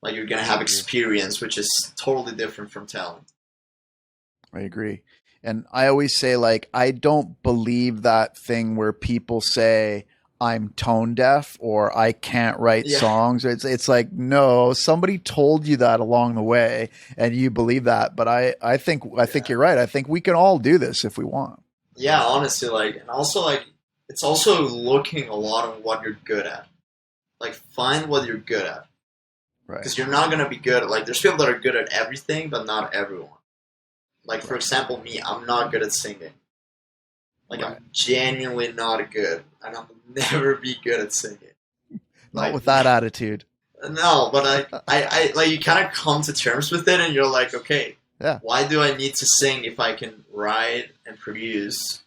Speaker 2: Like you're gonna have experience, which is totally different from talent.
Speaker 1: I agree. And I always say, like, I don't believe that thing where people say I'm tone deaf or I can't write songs. It's like, no, somebody told you that along the way and you believe that. But I think you're right. I think we can all do this if we want.
Speaker 2: Yeah, honestly, like, and also like it's also looking a lot on what you're good at. Like find what you're good at.
Speaker 1: Right.
Speaker 2: Because you're not gonna be good at, like there's people that are good at everything, but not everyone. Like for example, me, I'm not good at singing. Like I'm genuinely not good, and I'll never be good at singing.
Speaker 1: Not with that attitude.
Speaker 2: No, but I like you kind of come to terms with it, and you're like, okay, why do I need to sing if I can write and produce,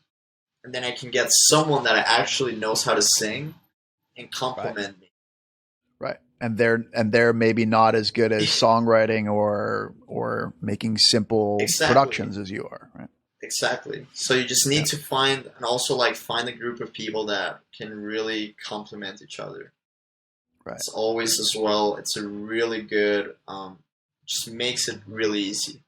Speaker 2: and then I can get someone that actually knows how to sing and compliment me.
Speaker 1: Right. And they're maybe not as good as songwriting or making simple productions as you are, right?
Speaker 2: Exactly. So you just need to find a group of people that can really complement each other. Right. It's always as well. It's a really good. Just makes it really easy.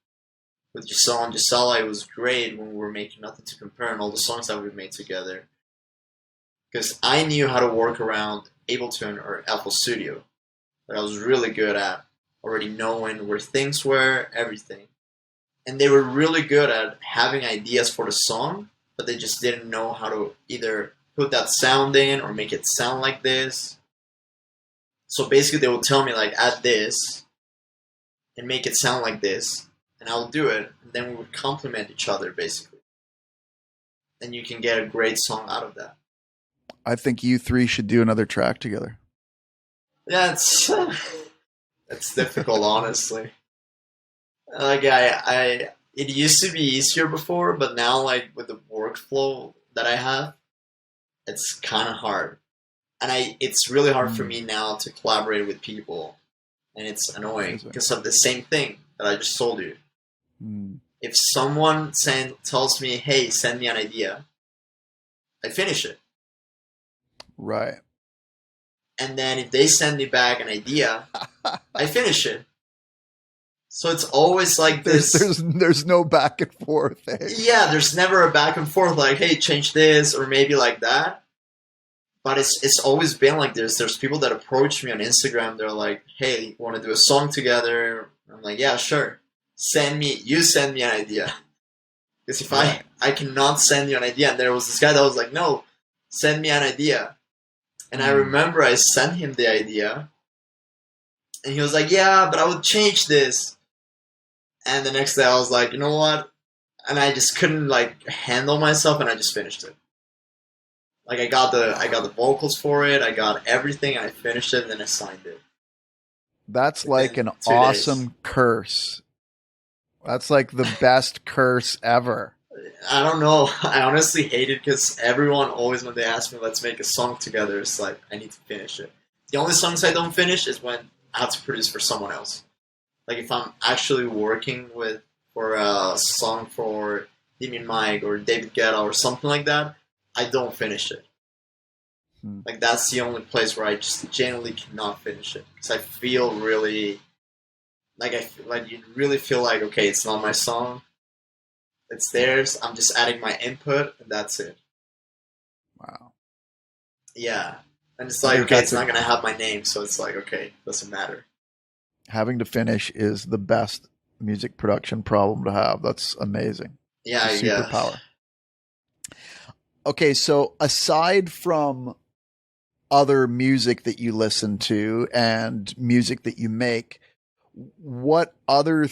Speaker 2: With Giselle and Gisela, it was great when we were making Nothing to Compare and all the songs that we made together. Because I knew how to work around Ableton or FL Studio. That I was really good at already knowing where things were, everything. And they were really good at having ideas for the song, but they just didn't know how to either put that sound in or make it sound like this. So basically they would tell me like, add this and make it sound like this, and I would do it, and then we would complement each other basically. And you can get a great song out of that.
Speaker 1: I think you three should do another track together.
Speaker 2: Yeah, it's difficult, honestly. Like it used to be easier before, but now like with the workflow that I have, it's kind of hard. And it's really hard for me now to collaborate with people, and it's annoying because of the same thing that I just told you. If someone tells me, "Hey, send me an idea," I finish it.
Speaker 1: Right.
Speaker 2: And then if they send me back an idea, I finish it. So it's always like this.
Speaker 1: There's no back and forth.
Speaker 2: Yeah, there's never a back and forth like, hey, change this or maybe like that. But it's always been like this. There's people that approach me on Instagram. They're like, hey, you want to do a song together? I'm like, yeah, sure. You send me an idea. Because if I cannot send you an idea. And there was this guy that was like, no, send me an idea. And I remember I sent him the idea. And he was like, yeah, but I would change this. And the next day I was like, you know what? And I just couldn't like handle myself, and I just finished it. Like I got the vocals for it, I got everything, and I finished it, and then I signed it.
Speaker 1: That's like an awesome curse. That's like the best curse ever.
Speaker 2: I don't know. I honestly hate it because everyone always, when they ask me, let's make a song together, it's like, I need to finish it. The only songs I don't finish is when I have to produce for someone else. Like if I'm actually working for a song for Damian Mike or David Guetta or something like that, I don't finish it. Like that's the only place where I just genuinely cannot finish it. Because I feel really, you really feel like, okay, it's not my song. It's theirs. I'm just adding my input, and that's it.
Speaker 1: Wow.
Speaker 2: Yeah. And it's like, okay, it's not going to have my name, so it's like, okay, doesn't matter.
Speaker 1: Having to finish is the best music production problem to have. That's amazing.
Speaker 2: Yeah,
Speaker 1: superpower. Okay, so aside from other music that you listen to and music that you make, what other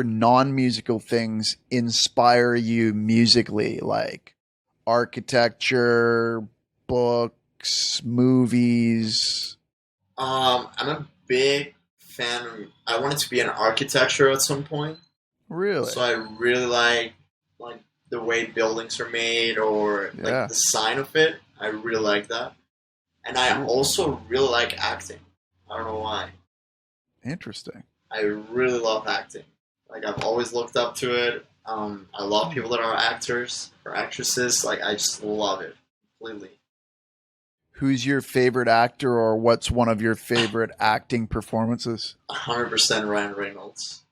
Speaker 1: non-musical things inspire you musically, like architecture, books, movies?
Speaker 2: I'm a big fan. I wanted to be in architecture at some point.
Speaker 1: Really?
Speaker 2: So I really like the way buildings are made or like the design of it. I really like that. And I
Speaker 1: Cool.
Speaker 2: also really like acting. I don't know why.
Speaker 1: Interesting.
Speaker 2: I really love acting. Like I've always looked up to it. I love people that are actors or actresses. Like I just love it completely.
Speaker 1: Who's your favorite actor, or what's one of your favorite acting performances?
Speaker 2: 100% Ryan Reynolds.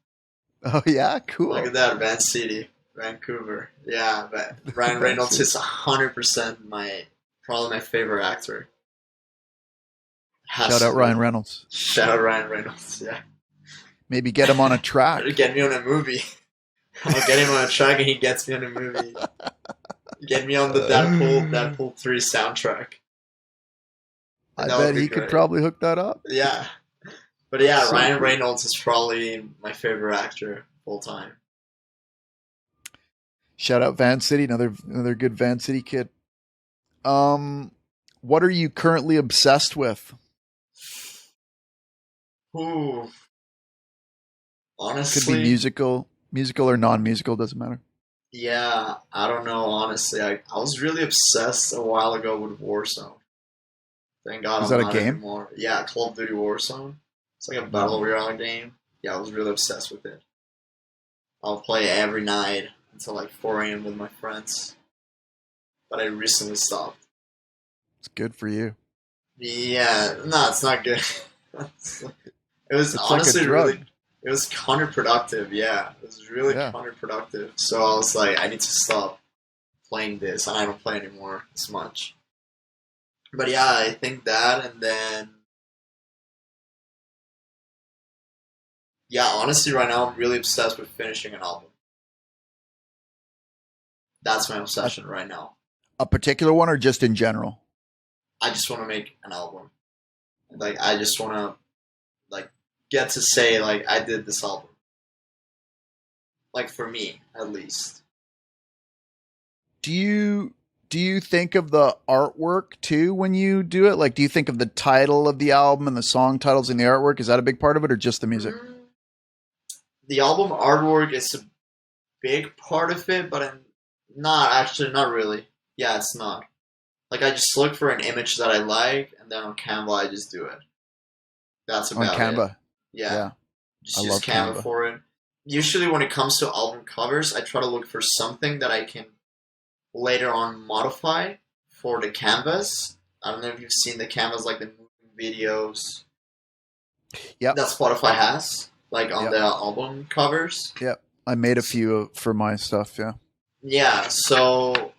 Speaker 1: Oh yeah,
Speaker 2: Look
Speaker 1: cool.
Speaker 2: at that, Van City, Vancouver. Yeah, but Ryan Reynolds
Speaker 1: Fancy.
Speaker 2: is 100% probably my favorite actor.
Speaker 1: Shout
Speaker 2: Has
Speaker 1: out
Speaker 2: to be.
Speaker 1: Ryan Reynolds.
Speaker 2: Shout out Ryan Reynolds. Yeah,
Speaker 1: Maybe get him on a track.
Speaker 2: get me on a movie. I'll get him on a track and he gets me on a movie. Get me on the Deadpool 3 soundtrack.
Speaker 1: I
Speaker 2: And that would
Speaker 1: bet
Speaker 2: be
Speaker 1: he could
Speaker 2: great.
Speaker 1: probably hook that up.
Speaker 2: Yeah. But yeah,
Speaker 1: So
Speaker 2: Ryan
Speaker 1: cool.
Speaker 2: Reynolds is probably my favorite actor full time.
Speaker 1: Shout out Van City, another good Van City kid. What are you currently obsessed with?
Speaker 2: Ooh,
Speaker 1: Could be
Speaker 2: honestly,
Speaker 1: musical or non-musical, doesn't matter.
Speaker 2: yeah, I don't know. Honestly, I was really obsessed a while ago with Warzone. Thank God
Speaker 1: Is
Speaker 2: I'm
Speaker 1: that a
Speaker 2: not
Speaker 1: game?
Speaker 2: anymore. Yeah, Call of Duty Warzone. It's like a battle
Speaker 1: Mm.
Speaker 2: royale game. Yeah, I was really obsessed with it. I'll play every night until like 4 a.m. with my friends. But I recently stopped.
Speaker 1: It's good for you.
Speaker 2: Yeah, no, it's not good. It was
Speaker 1: It's like a
Speaker 2: honestly really,
Speaker 1: drug.
Speaker 2: it was counterproductive. Yeah, it was really
Speaker 1: Yeah.
Speaker 2: counterproductive. So I was like, I need to stop playing this, and I don't play anymore as much. But yeah, I think that, and then yeah, honestly, right now I'm really obsessed with finishing an album. That's my
Speaker 1: A,
Speaker 2: obsession right now.
Speaker 1: a particular one, or just in general?
Speaker 2: I just want to make an album. Like I just want to like get to say like I did this album. Like for me, at least.
Speaker 1: Do you think of the artwork too when you do it? Like, do you think of the title of the album and the song titles in the artwork? Is that a big part of it, or just the music?
Speaker 2: Mm, the album artwork is a big part of it, but not actually, not really. Yeah, it's not. Like I just look for an image that I like, and then on Canva I just do it. That's
Speaker 1: On
Speaker 2: about it.
Speaker 1: Canva?
Speaker 2: Yeah,
Speaker 1: Yeah, I
Speaker 2: just use
Speaker 1: love
Speaker 2: Canva
Speaker 1: Canva.
Speaker 2: for it. Usually, when it comes to album covers, I try to look for something that I can later on modify for the canvas. I don't know if you've seen the canvas, like the moving videos
Speaker 1: Yep,
Speaker 2: that Spotify has, like on
Speaker 1: yep,
Speaker 2: the album covers.
Speaker 1: yep. I made a few for my stuff. Yeah.
Speaker 2: Yeah, so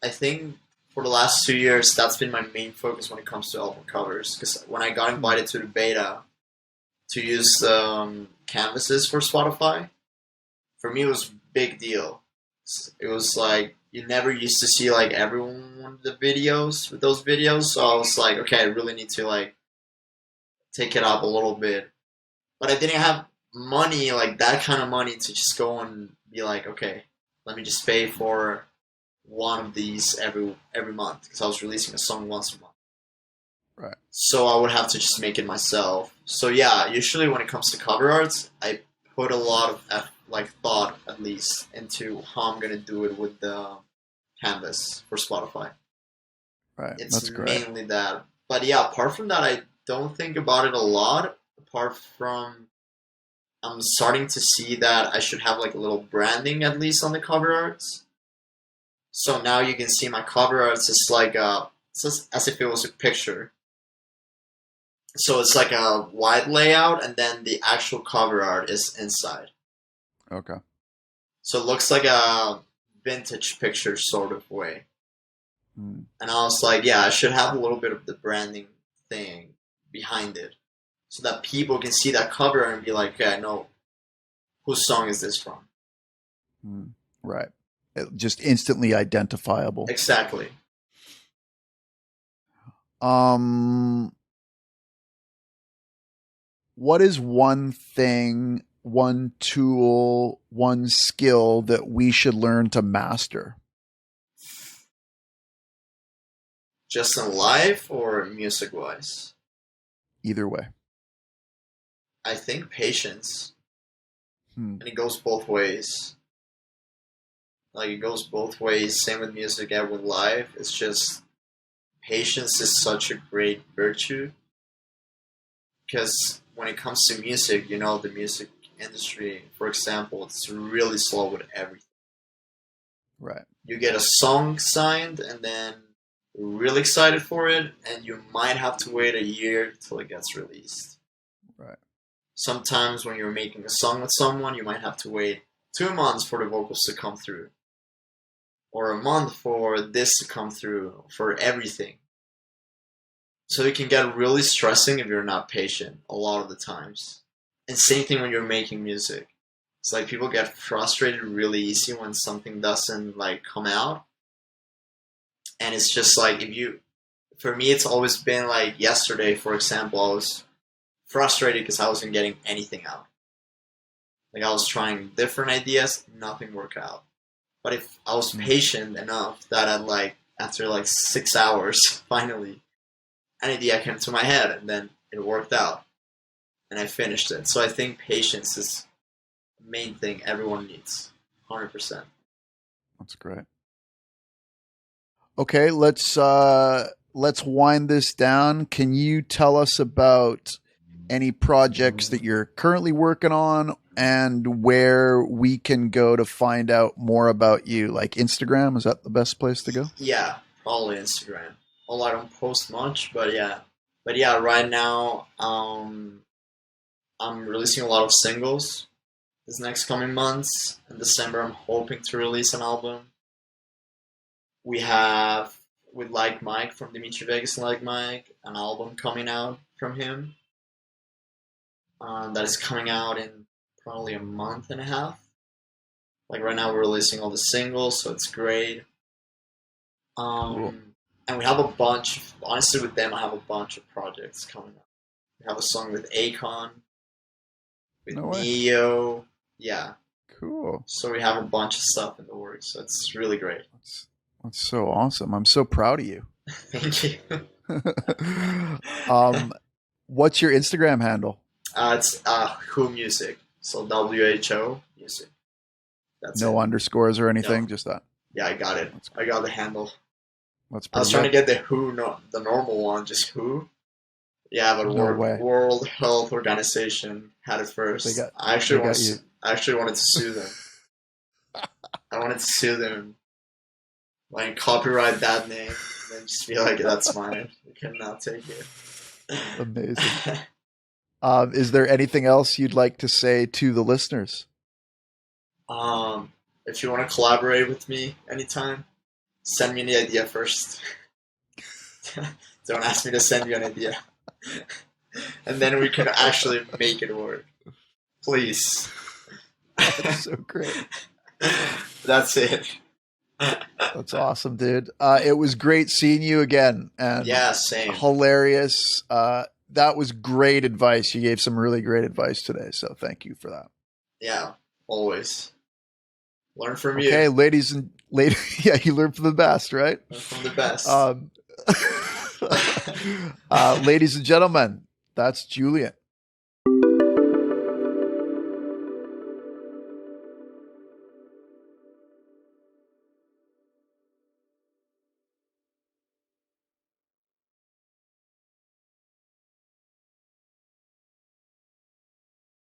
Speaker 2: I think for the last 2 years, that's been my main focus when it comes to album covers. Because when I got
Speaker 1: Hmm.
Speaker 2: invited to the beta to use canvases for Spotify, for me it was a big deal. It was like you never used to see like everyone the videos with those videos, so I was like, okay, I really need to like take it up a little bit. But I didn't have money, like that kind of money, to just go and be like, okay, let me just pay for one of these every month because I was releasing a song once a month.
Speaker 1: Right.
Speaker 2: So I would have to just make it myself. So yeah, usually when it comes to cover arts, I put a lot of like thought at least into how I'm gonna do it with the canvas for Spotify.
Speaker 1: Right.
Speaker 2: It's
Speaker 1: That's great.
Speaker 2: mainly that. But yeah, apart from that, I don't think about it a lot. Apart from I'm starting to see that I should have like a little branding at least on the cover arts. So now you can see my cover arts is like it's just as if it was a picture. So it's like a wide layout, and then the actual cover art is inside.
Speaker 1: Okay.
Speaker 2: So it looks like a vintage picture sort of way.
Speaker 1: Hmm.
Speaker 2: And I was like, yeah, I should have a little bit of the branding thing behind it, so that people can see that cover and be like, okay, I know whose song is this from.
Speaker 1: Hmm. Right. Just instantly identifiable.
Speaker 2: Exactly.
Speaker 1: Um, what is one thing, one tool, one skill that we should learn to master?
Speaker 2: Just in life or music wise?
Speaker 1: Either way.
Speaker 2: I think patience.
Speaker 1: Hmm.
Speaker 2: And it goes both ways. Like it goes both ways. Same with music and with life. It's just patience is such a great virtue because when it comes to music, the music industry, for example, it's really slow with everything.
Speaker 1: Right.
Speaker 2: You get a song signed and then you're really excited for it, and you might have to wait a year till it gets released.
Speaker 1: Right.
Speaker 2: Sometimes when you're making a song with someone, you might have to wait 2 months for the vocals to come through, or a month for this to come through, for everything. So it can get really stressing if you're not patient a lot of the times. And same thing when you're making music. It's like people get frustrated really easy when something doesn't like come out. And it's just like for me, it's always been like yesterday, for example, I was frustrated because I wasn't getting anything out. Like I was trying different ideas, nothing worked out. But if I was patient enough that after 6 hours, finally, an idea came to my head and then it worked out. And I finished it. So I think patience is the main thing everyone needs. 100%.
Speaker 1: That's great. Okay, let's wind this down. Can you tell us about any projects that you're currently working on and where we can go to find out more about you? Like Instagram, is that the best place to go?
Speaker 2: Yeah, probably Instagram. Although I don't post much, but yeah. But yeah, right now, I'm releasing a lot of singles this next coming months. In December, I'm hoping to release an album. We have, with Like Mike from Dimitri Vegas and Like Mike, an album coming out from him. That is coming out in probably a month and a half. Like right now, we're releasing all the singles, so it's great.
Speaker 1: Cool.
Speaker 2: And we have a bunch. Honestly, with them, I have a bunch of projects coming up. We have a song with Akon, with Neo. Yeah.
Speaker 1: Cool.
Speaker 2: So we have a bunch of stuff in the works. So it's really great.
Speaker 1: That's so awesome. I'm so proud of you.
Speaker 2: Thank you.
Speaker 1: What's your Instagram handle?
Speaker 2: It's Who Music. So WHO Music. That's
Speaker 1: no
Speaker 2: it.
Speaker 1: Underscores or anything,
Speaker 2: No.
Speaker 1: just that.
Speaker 2: Yeah, I got it. I got the handle.
Speaker 1: That's
Speaker 2: I was trying to get the Who, the normal one, just Who. Yeah, but World Health Organization had it first. I actually wanted to sue them. I wanted to sue them, like copyright that name, and then just be like, "That's mine. You cannot take it."
Speaker 1: Amazing. Is there anything else you'd like to say to the listeners?
Speaker 2: If you want to collaborate with me anytime, send me an idea first. Don't ask me to send you an idea. And then we can actually make it work. Please.
Speaker 1: That's so great.
Speaker 2: That's it.
Speaker 1: That's awesome, dude. It was great seeing you again. And
Speaker 2: yeah, same.
Speaker 1: Hilarious. That was great advice. You gave some really great advice today. So thank you for that.
Speaker 2: Yeah, always. Learn from you.
Speaker 1: Okay, ladies, yeah, you learn from the best, right?
Speaker 2: Learn from the best.
Speaker 1: Ladies and gentlemen, that's Julian.